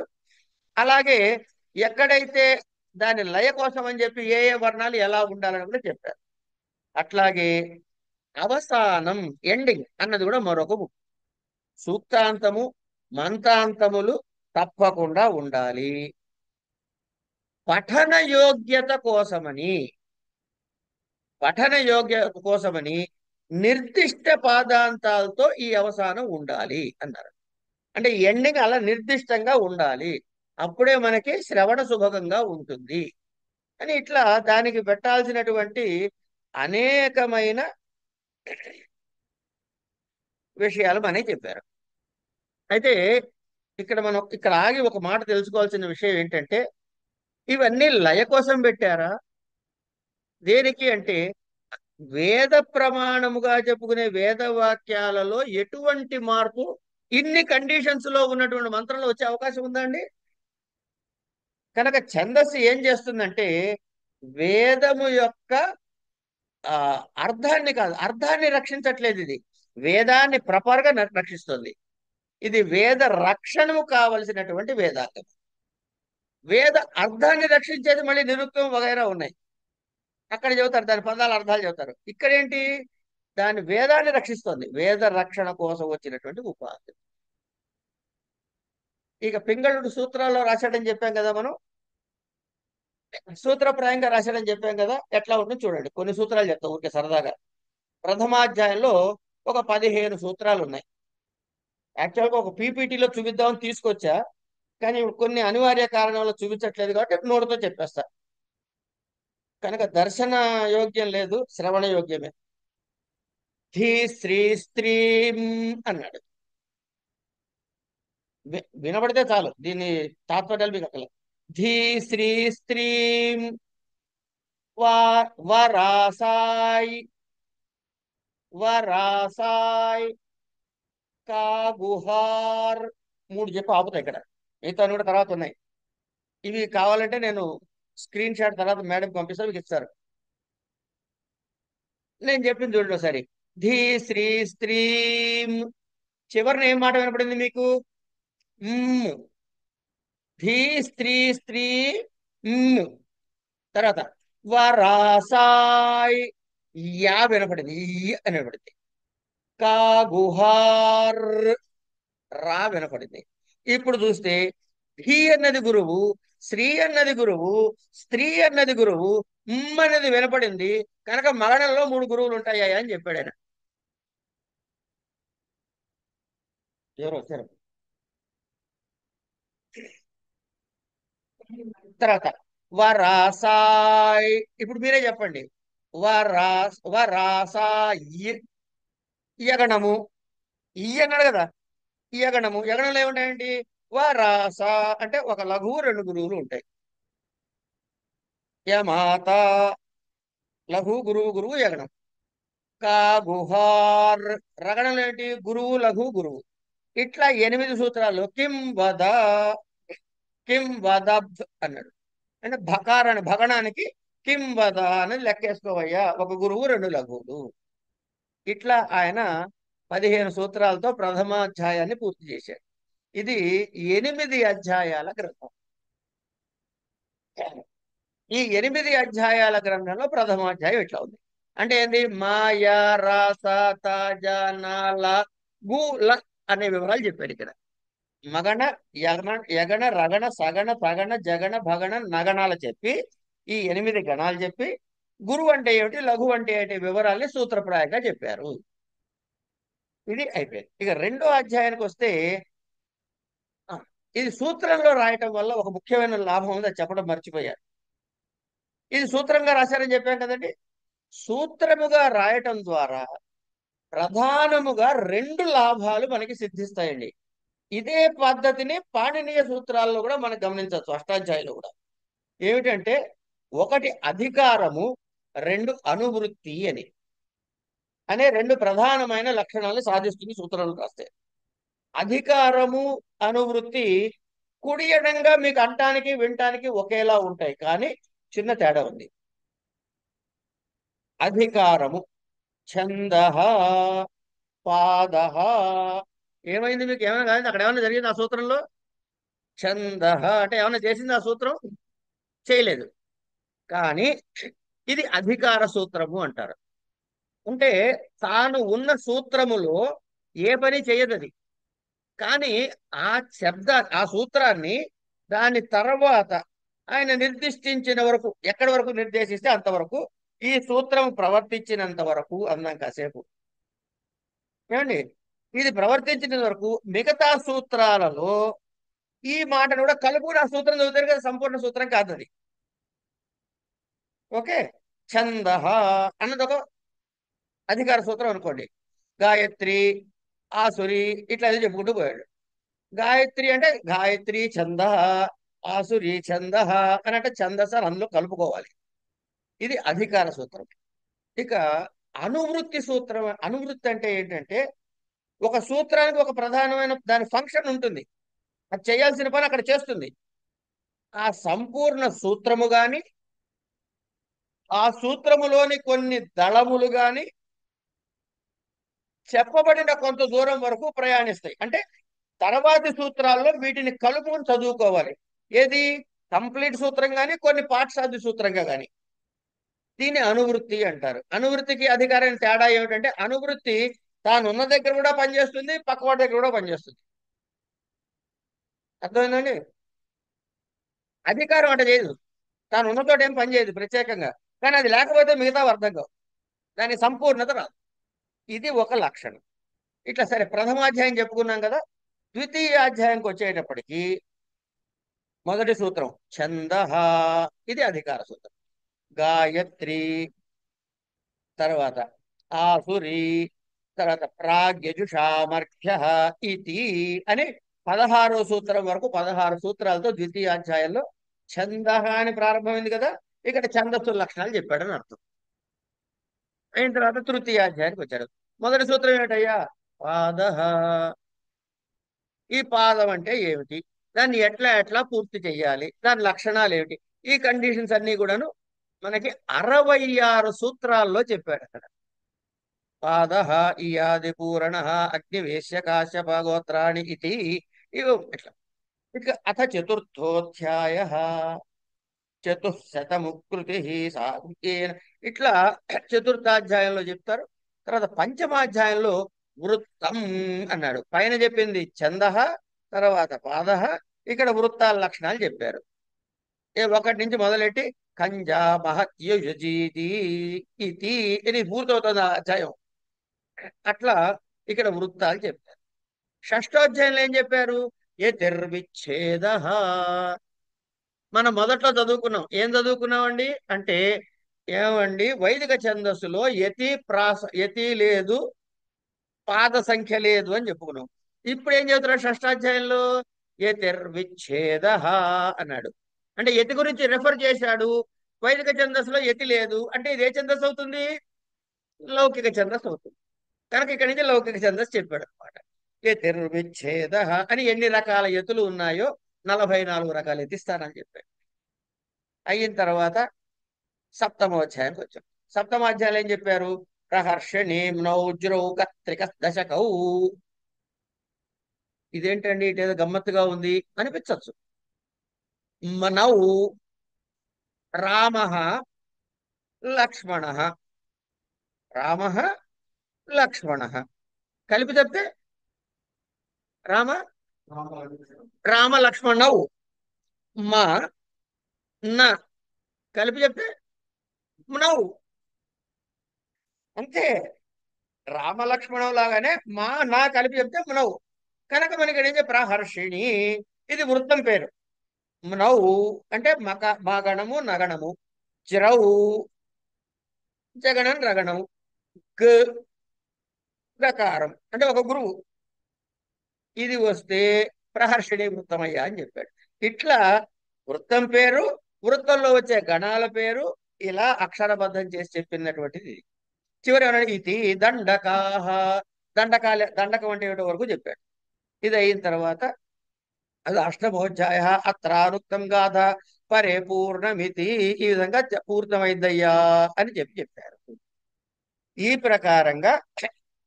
అలాగే ఎక్కడైతే దాని లయ కోసం అని చెప్పి ఏ ఏ వర్ణాలు ఎలా ఉండాలని కూడా చెప్పారు. అట్లాగే అవసానం ఎండింగ్ అన్నది కూడా మరొక ముఖ్యం. సూక్తాంతము మంతాంతములు తప్పకుండా ఉండాలి. పఠన యోగ్యత కోసమని పఠన యోగ్యత కోసమని నిర్దిష్ట పాదాంతాలతో ఈ అవసానం ఉండాలి అన్నారు. అంటే ఎండింగ్ అలా నిర్దిష్టంగా ఉండాలి. అప్పుడే మనకి శ్రవణ సుభగంగా ఉంటుంది అని ఇట్లా దానికి పెట్టాల్సినటువంటి అనేకమైన విషయాలు మనకి చెప్పారు. అయితే ఇక్కడ ఆగి ఒక మాట తెలుసుకోవాల్సిన విషయం ఏంటంటే ఇవన్నీ లయ కోసం పెట్టారా? దేనికి అంటే వేద ప్రమాణముగా చెప్పుకునే వేద వాక్యాలలో ఎటువంటి మార్పు ఇన్ని కండిషన్స్ లో ఉన్నటువంటి మంత్రంలో వచ్చే అవకాశం ఉందండి? కనుక ఛందస్సు ఏం చేస్తుందంటే వేదము యొక్క ఆ అర్థాన్ని కాదు, అర్థాన్ని రక్షించట్లేదు. ఇది వేదాన్ని ప్రపర్గా రక్షిస్తుంది. ఇది వేద రక్షణము కావలసినటువంటి వేదాంగం. వేద అర్థాన్ని రక్షించేది మళ్ళీ నిరుక్తం వగైరా ఉన్నాయి. అక్కడ చెబుతారు, దాని పదాల అర్థాలు చెబుతారు. ఇక్కడేంటి? దాని వేదాన్ని రక్షిస్తుంది. వేద రక్షణ కోసం వచ్చినటువంటి ఉపాధి. ఇక పింగళుడు సూత్రాల్లో రాశాడని చెప్పాం కదా మనం. సూత్రప్రాయంగా రాశాడని చెప్పాం కదా. ఎట్లా ఉంటుందో చూడండి. కొన్ని సూత్రాలు చెప్తాం ఊరికే సరదాగా. ప్రథమాధ్యాయంలో ఒక 15 సూత్రాలు ఉన్నాయి. యాక్చువల్గా ఒక పీపీటీలో చూపిద్దామని తీసుకొచ్చా, కానీ ఇప్పుడు కొన్ని అనివార్య కారణాల చూపించట్లేదు కాబట్టి నోటితో చెప్పేస్తా. కనుక దర్శన యోగ్యం లేదు, శ్రవణ యోగ్యమే. ధీ శ్రీ స్త్రీం అన్నాడు. వినబడితే చాలు, దీన్ని తాత్పర్యాలు మీకు అక్కల. ధీ శ్రీ స్త్రీం వరాసాయి వరాసాయ్ కాగుహార్. 3 చెప్పి ఆపుతాయి ఇక్కడ. మిగతా కూడా తర్వాత ఉన్నాయి. ఇవి కావాలంటే నేను స్క్రీన్ షాట్ తర్వాత మేడం పంపిస్తాను, మీకు ఇస్తారు. నేను చెప్పింది చూడండి ఒకసారి. ధీ శ్రీ స్త్రీం. చివరిని ఏం మాట వినపడింది మీకు? మ్. ధీ స్త్రీ స్త్రీ మ్. తర్వాత వరాసాయ్ యా వినపడింది, ఈ అని వినపడింది. కాగుహార్ రా వినపడింది. ఇప్పుడు చూస్తే ధీ అన్నది గురువు, శ్రీ అన్నది గురువు, స్త్రీ అన్నది గురువు, అన్నది వినపడింది. కనుక మరణంలో 3 గురువులు ఉంటాయా అని చెప్పాడు ఆయన. ఎవరు వచ్చారు? తర్వాత వరాసాయ్. ఇప్పుడు మీరే చెప్పండి. వరాసాయి యగణము. ఈ అన్నాడు కదా. ఈ యగణము, యగణంలో ఏముంటాయండి? వరాస అంటే ఒక లఘువు 2 గురువులు ఉంటాయి. యమాత లఘు గురువు గురువు యగణం. కాగుహార్ రగణం ఏంటి? గురువు లఘు గురువు. ఇట్లా 8 సూత్రాలు. కిం వదబ్ అన్నాడు. అంటే భకారాన్ని భగణానికి కిం వద అనేది లెక్కేసుకోవయ్యా. ఒక గురువు 2 లఘువులు. ఇట్లా ఆయన 15 సూత్రాలతో ప్రథమాధ్యాయాన్ని పూర్తి చేశాడు. ఇది 8 అధ్యాయాల గ్రంథం. ఈ 8 అధ్యాయాల గ్రంథంలో ప్రథమాధ్యాయం ఇట్లా ఉంది. అంటే ఏంది? మాయా రాస తాజ నాల గుల అనే వివరాలు చెప్పాడు ఇక్కడ. మగణ యగణ రగణ సగణ తగణ జగణ భగణ నగణాలు చెప్పి ఈ 8 గణాలు చెప్పి గురువు అంటే ఏమిటి, లఘు అంటే ఏంటి వివరాల్ని సూత్రప్రాయంగా చెప్పారు. ఇది అయిపోయింది. ఇక రెండో అధ్యాయానికి వస్తే ఆ, ఇది సూత్రంలో రాయటం వల్ల ఒక ముఖ్యమైన లాభం ఉంది, అది చెప్పడం మర్చిపోయారు. ఇది సూత్రంగా రాశారని చెప్పాం కదండి. సూత్రముగా రాయటం ద్వారా ప్రధానముగా 2 లాభాలు మనకి సిద్ధిస్తాయండి. ఇదే పద్ధతిని పాణినీయ సూత్రాల్లో కూడా మనం గమనించవచ్చు, అష్టాధ్యాయులు కూడా. ఏమిటంటే, ఒకటి అధికారము, రెండు అనువృత్తి అని అనే రెండు ప్రధానమైన లక్షణాలను సాధిస్తుంది సూత్రాలు రాస్తే. అధికారము, అనువృత్తి కుడి ఎడంగా మీకు అంటానికి వినటానికి ఒకేలా ఉంటాయి, కానీ చిన్న తేడా ఉంది. అధికారము ఛంద, పాద. ఏమైంది మీకు? ఏమైనా కాదు, అక్కడ ఏమైనా జరిగింది ఆ సూత్రంలో? ఛంద అంటే ఏమైనా చేసింది ఆ సూత్రం? చేయలేదు. కానీ ఇది అధికార సూత్రము అంటారు. అంటే తాను ఉన్న సూత్రములో ఏ పని చేయదు అది. కానీ ఆ శబ్ద, ఆ సూత్రాన్ని దాని తర్వాత ఆయన నిర్దిష్టించిన వరకు, ఎక్కడి వరకు నిర్దేశిస్తే అంతవరకు, ఈ సూత్రం ప్రవర్తించినంత వరకు అన్నాం కాసేపు. ఏమండి? ఇది ప్రవర్తించిన వరకు మిగతా సూత్రాలలో ఈ మాటను కూడా కలుపుకుని ఆ సూత్రం చదువుతారు కదా, సంపూర్ణ సూత్రం కాదు అది. ఓకే. ఛంద అన్నది ఒక అధికార సూత్రం అనుకోండి. గాయత్రి, ఆసురి, ఇట్లా అది చెప్పుకుంటూ పోయాడు. గాయత్రి అంటే గాయత్రి ఛంద, ఆసురి ఛంద అని అంటే ఛందస్సు అని అందులో కలుపుకోవాలి. ఇది అధికార సూత్రం. ఇక అనువృత్తి సూత్రం. అనువృత్తి అంటే ఏంటంటే, ఒక సూత్రానికి ఒక ప్రధానమైన దాని ఫంక్షన్ ఉంటుంది, అది చేయాల్సిన పని అక్కడ చేస్తుంది. ఆ సంపూర్ణ సూత్రము గాని, ఆ సూత్రములోని కొన్ని దళములు గాని చెప్పబడిన కొంత దూరం వరకు ప్రయాణిస్తాయి. అంటే తర్వాతి సూత్రాల్లో వీటిని కలుపుకొని చదువుకోవాలి. ఏది? కంప్లీట్ సూత్రం కానీ కొన్ని పాఠశాది సూత్రంగా కానీ. దీన్ని అనువృత్తి అంటారు. అనువృత్తికి అధికారం తేడా ఏమిటంటే, అనువృత్తి తాను ఉన్న దగ్గర కూడా పనిచేస్తుంది, పక్కవాడి దగ్గర కూడా పనిచేస్తుంది. అర్థమైందండి? అధికారం అంటే చేయదు, తాను ఉన్న చోట ఏం పని చేయదు ప్రత్యేకంగా. కానీ అది లేకపోతే మిగతా అర్థం కావు, దాని సంపూర్ణత రాదు. ఇది ఒక లక్షణం. ఇట్లా సరే, ప్రథమాధ్యాయం చెప్పుకున్నాం కదా. ద్వితీయాధ్యాయంకి వచ్చేటప్పటికి మొదటి సూత్రం ఛంద, ఇది అధికార సూత్రం. గాయత్రి, తర్వాత ఆసురి, తర్వాత ప్రాగ్యజుషామర్ఘ్య ఇతి అని 16వ సూత్రం వరకు 16 సూత్రాలతో ద్వితీయాధ్యాయంలో ఛంద అని ప్రారంభమైంది కదా. ఇక్కడ ఛందస్సు లక్షణాలు చెప్పాడని అర్థం. అయిన తర్వాత తృతీయాధ్యాయానికి వచ్చాడు. మొదటి సూత్రం ఏమిటయ్యా? పాద. ఈ పాదం అంటే ఏమిటి, దాన్ని ఎట్లా ఎట్లా పూర్తి చెయ్యాలి, దాని లక్షణాలు ఏమిటి, ఈ కండిషన్స్ అన్ని కూడాను మనకి 66 సూత్రాల్లో చెప్పాడు అక్కడ. పాద ఇయాది పూరణ అగ్నివేశ్య కాశ్యప గోత్రాణి ఇది. ఇవి ఇట్లా. ఇక అథ చతుర్థోధ్యాయ చతుశతముకృతి సాంఖ్యేన, ఇట్లా చతుర్థాధ్యాయంలో చెప్తారు. తర్వాత పంచమాధ్యాయంలో వృత్తం అన్నాడు. పైన చెప్పింది ఛంద, తర్వాత పాద, ఇక్కడ వృత్తాల లక్షణాలు చెప్పారు. ఒకటి నుంచి మొదలెట్టి కంజా మహత్యుజీతి ఇది, ఇది పూర్తవుతుంది ఆ అధ్యాయం. అట్లా ఇక్కడ వృత్తాలు చెప్పారు. షష్ఠోధ్యాయంలో ఏం చెప్పారు? యతిర్విచ్ఛేద. మనం మొదట్లో చదువుకున్నాం. ఏం చదువుకున్నామండి అంటే, ఏమండి వైదిక ఛందస్సులో యతి లేదు, పాద సంఖ్య లేదు అని చెప్పుకున్నాం. ఇప్పుడు ఏం చెబుతున్నాడు షష్ఠాధ్యాయంలో? యతిర్విచ్ఛేద అన్నాడు. అంటే యతి గురించి రెఫర్ చేశాడు. వైదిక ఛందస్సులో యతి లేదు అంటే ఇది ఏ ఛందస్సు అవుతుంది? లౌకిక ఛందస్సు అవుతుంది. కనుక ఇక్కడి నుంచి లౌకిక ఛందస్సు చెప్పాడు అనమాట. యతిర్విచ్ఛేద అని ఎన్ని రకాల యతులు ఉన్నాయో 44 రకాల యతిస్తానని చెప్పాడు. అయిన తర్వాత సప్తమోధ్యాయానికి వచ్చాం. సప్తమాధ్యాయులు ఏం చెప్పారు? ప్రహర్షణీమ్నౌ జ్రౌ కత్రిక దశకౌ. ఇదేంటండి ఇటేదో గమ్మత్తుగా ఉంది అనిపించవచ్చు. మనౌ రామ, లక్ష్మణ, రామ, లక్ష్మణ కలిపి చెప్తే రామ, రామ లక్ష్మణౌ. మా నా కలిపి చెప్తే నౌ. అంతే. రామ లక్ష్మణం లాగానే మా నా కలిపి చెప్తే మనవు. కనుక మనకి ఏం చెప్పి ప్రహర్షిణి, ఇది వృత్తం పేరు. నౌ అంటే మా గణము నగణము. చిరౌ జగణం రగణం. గ గకారం అంటే ఒక గురువు. ఇది వస్తే ప్రహర్షిణీ వృత్తమయ్యా అని చెప్పాడు. ఇట్లా వృత్తం పేరు, వృత్తంలో వచ్చే గణాల పేరు, ఇలా అక్షరబద్ధం చేసి చెప్పినటువంటిది ఇది. చివరి ఏమన్నాడు? ఇది దండకాహ. దండకం అంటే ఏమిటో వరకు చెప్పాడు. ఇది అయిన తర్వాత అది అష్టమోధ్యాయ అత్రానుక్తం గాథ పరే పూర్ణమితి. ఈ విధంగా పూర్ణమైందయ్యా అని చెప్పారు. ఈ ప్రకారంగా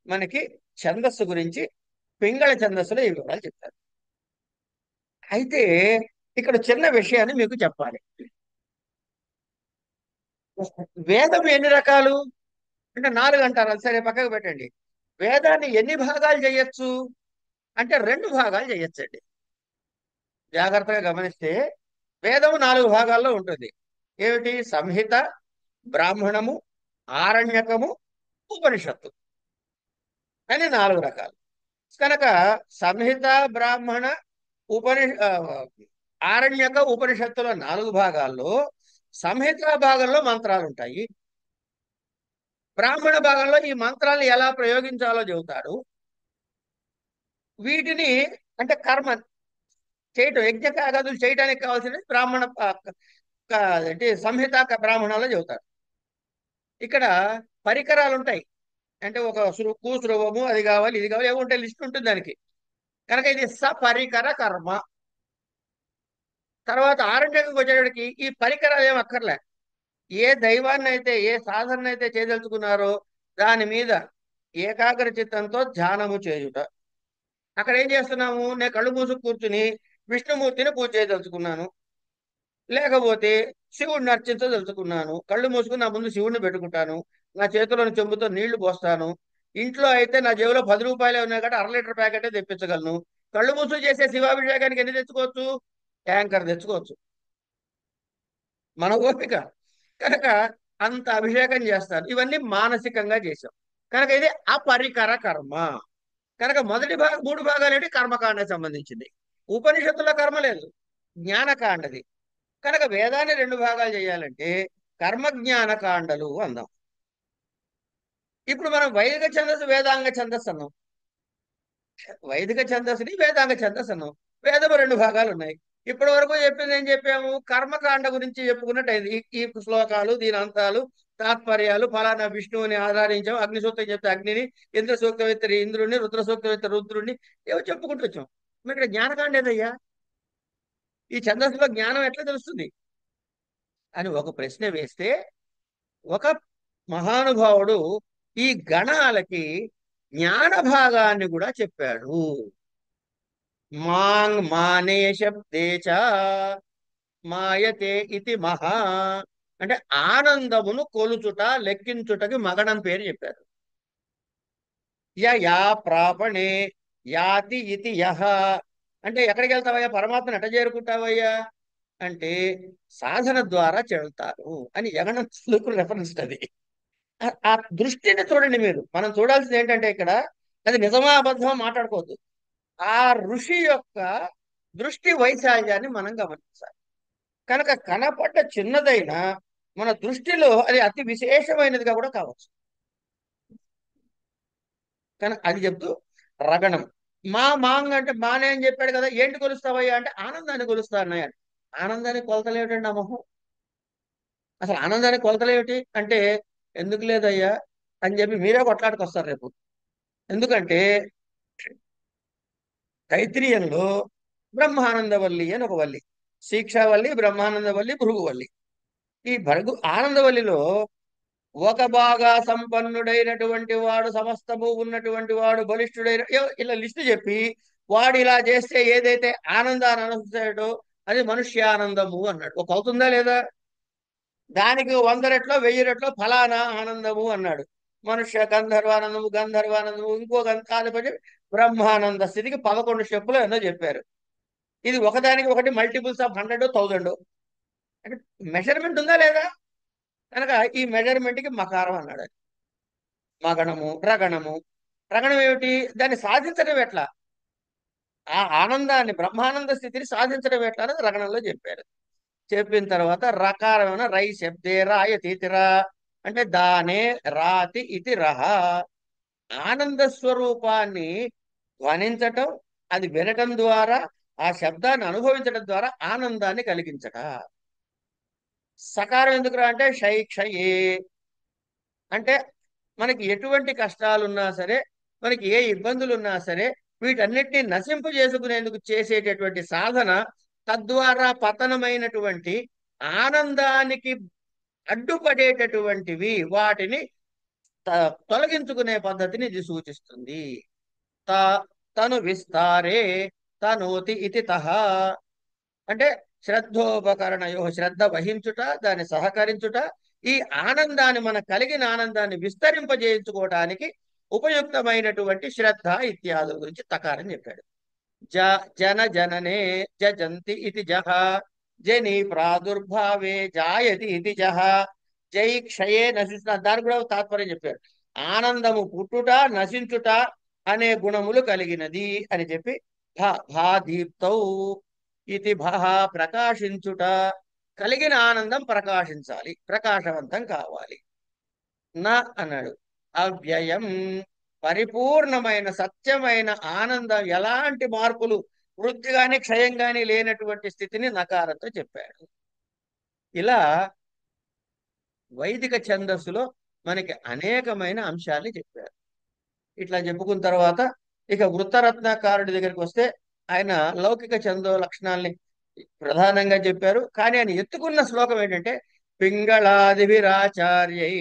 మనకి ఛందస్సు గురించి పింగళ ఛందస్సులో ఈ వివరాలు చెప్తారు. అయితే ఇక్కడ చిన్న విషయాన్ని మీకు చెప్పాలి. వేదం ఎన్ని రకాలు అంటే 4 అంటారు. అది సరే పక్కకు పెట్టండి. వేదాన్ని ఎన్ని భాగాలు చేయొచ్చు అంటే 2 భాగాలు చేయొచ్చండి. జాగ్రత్తగా గమనిస్తే వేదము 4 భాగాల్లో ఉంటుంది. ఏమిటి? సంహిత, బ్రాహ్మణము, ఆరణ్యకము, ఉపనిషత్తు అని 4 రకాలు. కనుక సంహిత, బ్రాహ్మణ, ఆరణ్యక, ఉపనిషత్తుల 4 భాగాల్లో సంహిత భాగంలో మంత్రాలు ఉంటాయి. బ్రాహ్మణ భాగంలో ఈ మంత్రాలను ఎలా ప్రయోగించాలో చెబుతాడు. వీటిని అంటే కర్మ చేయటం, యజ్ఞకాగాదులు చేయడానికి కావాల్సినవి బ్రాహ్మణ అంటే సంహిత బ్రాహ్మణాల్లో చెబుతారు. ఇక్కడ పరికరాలు ఉంటాయి. అంటే ఒక కూసురువము, అది కావాలి, ఇది కావాలి, ఏమి ఉంటాయి, లిస్ట్ ఉంటుంది దానికి. కనుక ఇది సపరికర కర్మ. తర్వాత ఆరణ్యకంకి వచ్చేటప్పటికి ఈ పరికరాలు ఏమి అక్కర్లే. ఏ దైవాన్ని అయితే, ఏ సాధన అయితే చేయదలుచుకున్నారో దాని మీద ఏకాగ్ర చిత్తంతో ధ్యానము చేయుట. అక్కడ ఏం చేస్తున్నాము? నేను కళ్ళు మూసుకు కూర్చుని విష్ణుమూర్తిని పూజ చేయదలుచుకున్నాను, లేకపోతే శివుడిని అర్చించదలుచుకున్నాను. కళ్ళు మూసుకుని నా ముందు శివుడిని పెట్టుకుంటాను, నా చేతిలోని చెంబుతో నీళ్లు పోస్తాను. ఇంట్లో అయితే నా జేబులో 10 రూపాయలే ఉన్నాయి కాబట్టి 1/2 లీటర్ ప్యాకెటే తెప్పించగలను. కళ్ళు మూసుకు చేసే శివాభిషేకానికి ఎన్ని తెచ్చుకోవచ్చు? ట్యాంకర్ తెచ్చుకోవచ్చు, మన ఓపిక. కనుక అంత అభిషేకం చేస్తారు. ఇవన్నీ మానసికంగా చేశాం. కనుక ఇది అపరికర కర్మ. కనుక మొదటి 3 భాగాలు ఏంటి? కర్మకాండకు సంబంధించింది. ఉపనిషత్తుల కర్మ లేదు, జ్ఞానకాండది. కనుక వేదాన్ని 2 భాగాలు చేయాలంటే కర్మ జ్ఞాన కాండలు అందాం. ఇప్పుడు మనం వైదిక ఛందస్సు, వేదాంగ ఛందస్సు అన్నాం. వైదిక ఛందస్సుని వేదాంగ ఛందస్సు అన్నాం. వేదము 2 భాగాలు ఉన్నాయి. ఇప్పటి వరకు చెప్పింది ఏం చెప్పాము? కర్మకాండ గురించి చెప్పుకున్నట్టు అయింది. ఈ శ్లోకాలు, దీని అంతాలు, తాత్పర్యాలు, ఫలానా విష్ణువుని ఆధారించాం. అగ్ని సూక్తం చెప్తే అగ్నిని, ఇంద్ర సూక్తం ఎత్తే ఇంద్రుడిని, రుద్ర సూక్తం ఎత్తే రుద్రుడిని, ఏవో చెప్పుకుంటూ వచ్చాం. మరి ఇక్కడ జ్ఞానకాండ ఏదయ్యా? ఈ ఛందస్సులో జ్ఞానం ఎట్లా తెలుస్తుంది అని ఒక ప్రశ్న వేస్తే, ఒక మహానుభావుడు ఈ గణాలకి జ్ఞాన భాగాన్ని కూడా చెప్పాడు. మాంగ్ మానే శబ్దేచ మాయతే ఇది మహా. అంటే ఆనందమును కొలుచుట, లెక్కించుటకి మగణం పేరు చెప్పారు. యా ప్రాపణే యాతి ఇది యహ. అంటే ఎక్కడికి వెళ్తావయ్యా, పరమాత్మను ఎట్ట చేరుకుంటావయ్యా అంటే సాధన ద్వారా చెల్తారు అని యగనం రెఫరెన్స్ అది. ఆ దృష్టిని చూడండి మీరు. మనం చూడాల్సింది ఏంటంటే ఇక్కడ అది నిజమా అబద్ధమా మాట్లాడుకోవద్దు. ఆ ఋషి యొక్క దృష్టి వైశాల్యాన్ని మనం గమనించాలి. కనుక కనపడ్డ చిన్నదైన మన దృష్టిలో అది అతి విశేషమైనదిగా కూడా కావచ్చు. కనుక అది చెప్తూ రగణం. మాంగ్ అంటే మానే అని చెప్పాడు కదా, ఏంటి కొలుస్తావయ్యా అంటే ఆనందాన్ని కొలుస్తా అన్నయ్య. ఆనందాన్ని కొలతలేమిటండి ఆ మొహం? అసలు ఆనందాన్ని కొలతలేమిటి అంటే ఎందుకు లేదయ్యా అని చెప్పి మీరే కొట్లాడుకొస్తారు రేపు. ఎందుకంటే తైత్రీయంలో బ్రహ్మానందవల్లి అని ఒక వల్లి, శిక్షావల్లి, బ్రహ్మానందవల్లి, భృగువల్లి. ఈ ఆనందవల్లిలో ఒక బాగా సంపన్నుడైనటువంటి వాడు, సమస్తము ఉన్నటువంటి వాడు, బలిష్ఠుడైన ఇలా లిస్టు చెప్పి వాడు ఇలా చేస్తే ఏదైతే ఆనందాన్ని అనుభవిస్తాడో అది మనుష్యానందము అన్నాడు. ఒక అవుతుందా లేదా? దానికి 100 రెట్లో 1000 రెట్లో ఫలానా ఆనందము అన్నాడు. మనుష్య గంధర్వానందము, గంధర్వానందము, ఇంకో గంధాధిపతి బ్రహ్మానంద స్థితికి 11 స్టెప్పులు ఎన్నో చెప్పారు. ఇది ఒకదానికి ఒకటి మల్టిపుల్స్ ఆఫ్ 100, 1000 అంటే మెజర్మెంట్ ఉందా లేదా? కనుక ఈ మెజర్మెంట్ కి మకారం అన్నాడు. మగణము, రగణము. రగణం ఏమిటి? దాన్ని సాధించడం ఎట్లా, ఆ ఆనందాన్ని, బ్రహ్మానంద స్థితిని సాధించడం ఎట్లా అనేది రగణంలో చెప్పారు. చెప్పిన తర్వాత రకారమైన రై శబ్దే రాయతీతిరా అంటే దానే రాతి ఇది రహ. ఆనంద స్వరూపాన్ని ధ్వనించటం, అది వినటం ద్వారా, ఆ శబ్దాన్ని అనుభవించడం ద్వారా ఆనందాన్ని కలిగించట. సకారం ఎందుకురా అంటే క్షయే, అంటే మనకి ఎటువంటి కష్టాలున్నా సరే, మనకి ఏ ఇబ్బందులున్నా సరే, వీటన్నిటిని నశింపు చేసుకునేందుకు చేసేటటువంటి సాధన, తద్వారా పతనమైనటువంటి ఆనందానికి అడ్డుపడేటటువంటివి వాటిని తొలగించుకునే పద్ధతిని ఇది సూచిస్తుంది. త తను విస్తారే తనోతి ఇతి తహ, అంటే శ్రద్ధోపకరణయో, శ్రద్ధ వహించుట, దాన్ని సహకరించుట, ఈ ఆనందాన్ని, మన కలిగిన ఆనందాన్ని విస్తరింపజేయించుకోవడానికి ఉపయుక్తమైనటువంటి శ్రద్ధ ఇత్యాదుల గురించి తకారం చెప్పాడు. జ జన జననే జజంతి ఇది జహ, జని ప్రాదుర్భావే జాయతి ఇది జహ, జై క్షయే నశిస్తున్న, దాని కూడా తాత్పర్యం చెప్పాడు. ఆనందము పుట్టుట, నశించుట అనే గుణములు కలిగినది అని చెప్పి, భా దీప్తౌ ఇది భహ, ప్రకాశించుట, కలిగిన ఆనందం ప్రకాశించాలి, ప్రకాశవంతం కావాలి. నా అన్నాడు అవ్యయం, పరిపూర్ణమైన సత్యమైన ఆనందం, ఎలాంటి మార్పులు, వృద్ధి గాని క్షయం గాని లేనటువంటి స్థితిని నకారంతో చెప్పాడు. ఇలా వైదిక ఛందస్సులో మనకి అనేకమైన అంశాన్ని చెప్పారు. ఇట్లా చెప్పుకున్న తర్వాత ఇక వృత్తరత్నాకారుడి దగ్గరికి వస్తే, ఆయన లౌకిక ఛందో లక్షణాల్ని ప్రధానంగా చెప్పారు. కానీ ఆయన ఎత్తుకున్న శ్లోకం ఏంటంటే, పింగళాదిభిరాచార్యై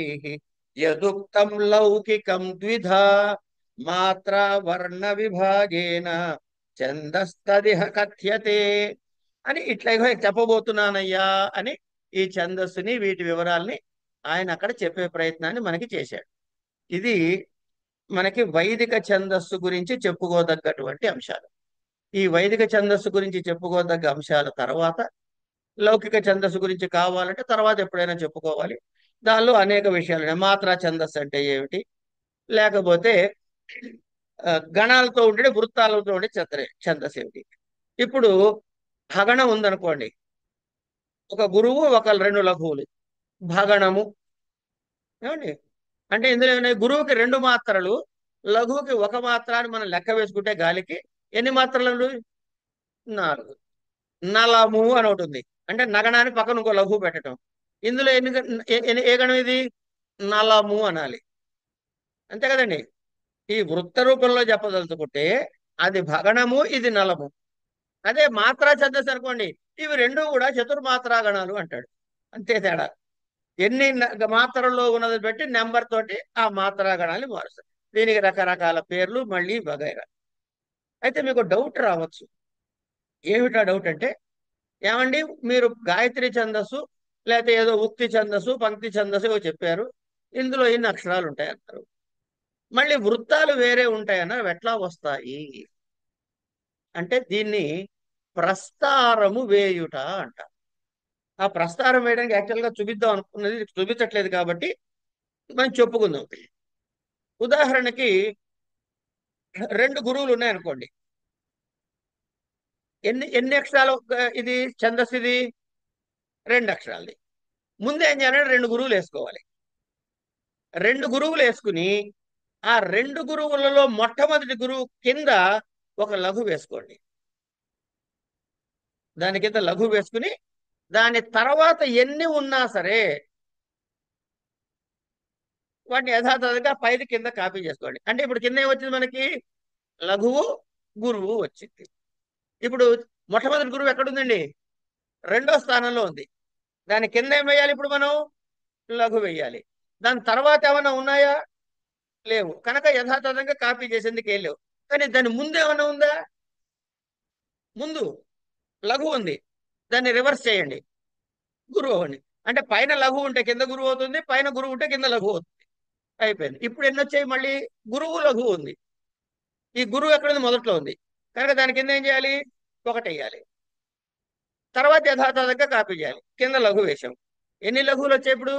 యదుక్తం లౌకికం ద్విధా మాత్రా వర్ణ విభాగేన ఛందస్తదిహ కథ్యతే అని, ఇట్లా చెప్పబోతున్నానయ్యా అని ఈ ఛందస్సుని, వీటి వివరాల్ని ఆయన అక్కడ చెప్పే ప్రయత్నాన్ని మనకి చేశాడు. ఇది మనకి వైదిక ఛందస్సు గురించి చెప్పుకోదగ్గటువంటి అంశాలు. ఈ వైదిక ఛందస్సు గురించి చెప్పుకోదగ్గ అంశాల తర్వాత లౌకిక ఛందస్సు గురించి కావాలంటే తర్వాత ఎప్పుడైనా చెప్పుకోవాలి. దానిలో అనేక విషయాలు ఉన్నాయి. మాత్రా ఛందస్సు అంటే ఏమిటి, లేకపోతే గణాలతో ఉండే, వృత్తాలతో ఉండే ఛందస్సు ఏమిటి. ఇప్పుడు భగణం ఉందనుకోండి, ఒక గురువు, ఒక రెండు లఘువులు, భగణము ఏమండి. అంటే ఇందులో ఏమైనా, గురువుకి రెండు మాత్రలు, లఘువుకి ఒక మాత్ర అని మనం లెక్క వేసుకుంటే గాలికి ఎన్ని మాత్రలు? 4. నలము అని ఒకటి ఉంది, అంటే నగణానికి పక్కన ఇంకో లఘువు పెట్టడం. ఇందులో ఏ గణం ఇది? నలము అనాలి, అంతే కదండి. ఈ వృత్త రూపంలో చెప్పదలుచుకుంటే అది భగణము, ఇది నలము. అదే మాత్రా ఛందస్సు అనుకోండి, ఇవి రెండు కూడా చతుర్మాత్రా గణాలు అంటాడు, అంతే తేడా. ఎన్ని మాత్రల్లో ఉన్నది బట్టి నెంబర్ తోటి ఆ మాత్రా గణాన్ని మారుస్తారు. దీనికి రకరకాల పేర్లు మళ్ళీ వగైరా. అయితే మీకు డౌట్ రావచ్చు, ఏమిటా డౌట్ అంటే, ఏమండి మీరు గాయత్రి ఛందస్సు, లేకపోతే ఏదో ఉక్తి ఛందస్సు, పంక్తి ఛందస్సు ఏవో చెప్పారు, ఇందులో ఎన్ని అక్షరాలు ఉంటాయన్నారు, మళ్ళీ వృత్తాలు వేరే ఉంటాయన్నారు, ఎట్లా వస్తాయి అంటే, దీన్ని ప్రస్తారము వేయుట అంట. ఆ ప్రస్తారం వేయడానికి యాక్చువల్గా చూపిద్దాం అనుకున్నది, చూపించట్లేదు కాబట్టి మనం చెప్పుకుందాం. ఉదాహరణకి రెండు గురువులు ఉన్నాయనుకోండి, ఎన్ని ఎన్ని అక్షరాలు ఇది ఛందస్సు, ఇది 2 అక్షరాలది. ముందు ఏం చేయాలంటే రెండు గురువులు వేసుకోవాలి. రెండు గురువులు వేసుకుని, ఆ రెండు గురువులలో మొట్టమొదటి గురువు కింద ఒక లఘు వేసుకోండి. దాని కింద లఘు వేసుకుని, దాని తర్వాత ఎన్ని ఉన్నా సరే వాటిని యథాతథంగా పైది కింద కాపీ చేసుకోండి. అంటే ఇప్పుడు కింద ఏమొచ్చింది మనకి? లఘువు, గురువు వచ్చింది. ఇప్పుడు మొట్టమొదటి గురువు ఎక్కడుందండి? 2వ స్థానంలో ఉంది. దాని కింద ఏం వేయాలి ఇప్పుడు మనం? లఘు వేయాలి. దాని తర్వాత ఏమైనా ఉన్నాయా? లేవు. కనుక యథాతథంగా కాపీ చేసేందుకు ఏం లేవు. కానీ దాని ముందు ఏమైనా ఉందా? ముందు లఘు ఉంది, దాన్ని రివర్స్ చేయండి, గురువు అవ్వండి. అంటే పైన లఘు ఉంటే కింద గురువు అవుతుంది, పైన గురువు ఉంటే కింద లఘు అవుతుంది. అయిపోయింది. ఇప్పుడు ఎన్ని వచ్చాయి? మళ్ళీ గురువు, లఘు ఉంది. ఈ గురువు ఎక్కడుంది? మొదట్లో ఉంది. కనుక దాని కింద ఏం చేయాలి? ఒకటి వేయాలి. తర్వాత యథాతథంగా కాపీ చేయాలి, కింద లఘు వేషం. ఎన్ని లఘువులు వచ్చాయి ఇప్పుడు?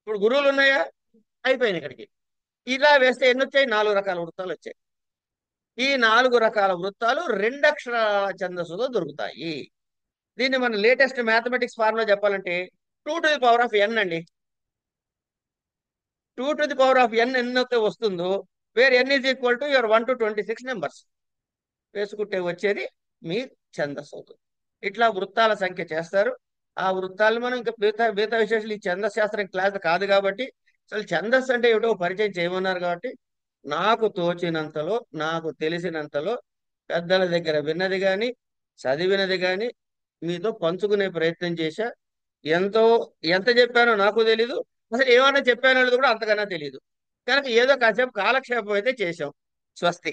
ఇప్పుడు గురువులు ఉన్నాయా? అయిపోయింది ఇక్కడికి. ఇలా వేస్తే ఎన్ని వచ్చాయి? 4 రకాల వృత్తాలు వచ్చాయి. ఈ 4 రకాల వృత్తాలు 2 అక్షరాల ఛందస్సులో దొరుకుతాయి. దీన్ని మన లేటెస్ట్ మ్యాథమెటిక్స్ ఫార్ములా చెప్పాలంటే 2n అండి. 2n, ఎన్నైతే వస్తుందో, where n is equal to your 1 to 26 numbers. వేసుకుంటే వచ్చేది మీ ఛందస్సు అవుతుంది. ఇట్లా వృత్తాల సంఖ్య చేస్తారు. ఆ వృత్తాలు మనం ఇంకా మిగతా విశేషాలు ఈ ఛందస్ శాస్త్రం క్లాస్ కాదు కాబట్టి, అసలు ఛందస్సు అంటే ఏమిటో పరిచయం చేయమన్నారు కాబట్టి నాకు తోచినంతలో, నాకు తెలిసినంతలో పెద్దల దగ్గర విన్నది కానీ చదివినది కానీ మీతో పంచుకునే ప్రయత్నం చేశా. ఎంతో ఎంత చెప్పానో నాకు తెలీదు, అసలు ఏమన్నా చెప్పానో కూడా అంతకన్నా తెలియదు. కనుక ఏదో కాసేపు కాలక్షేపం అయితే చేశాం. స్వస్తి.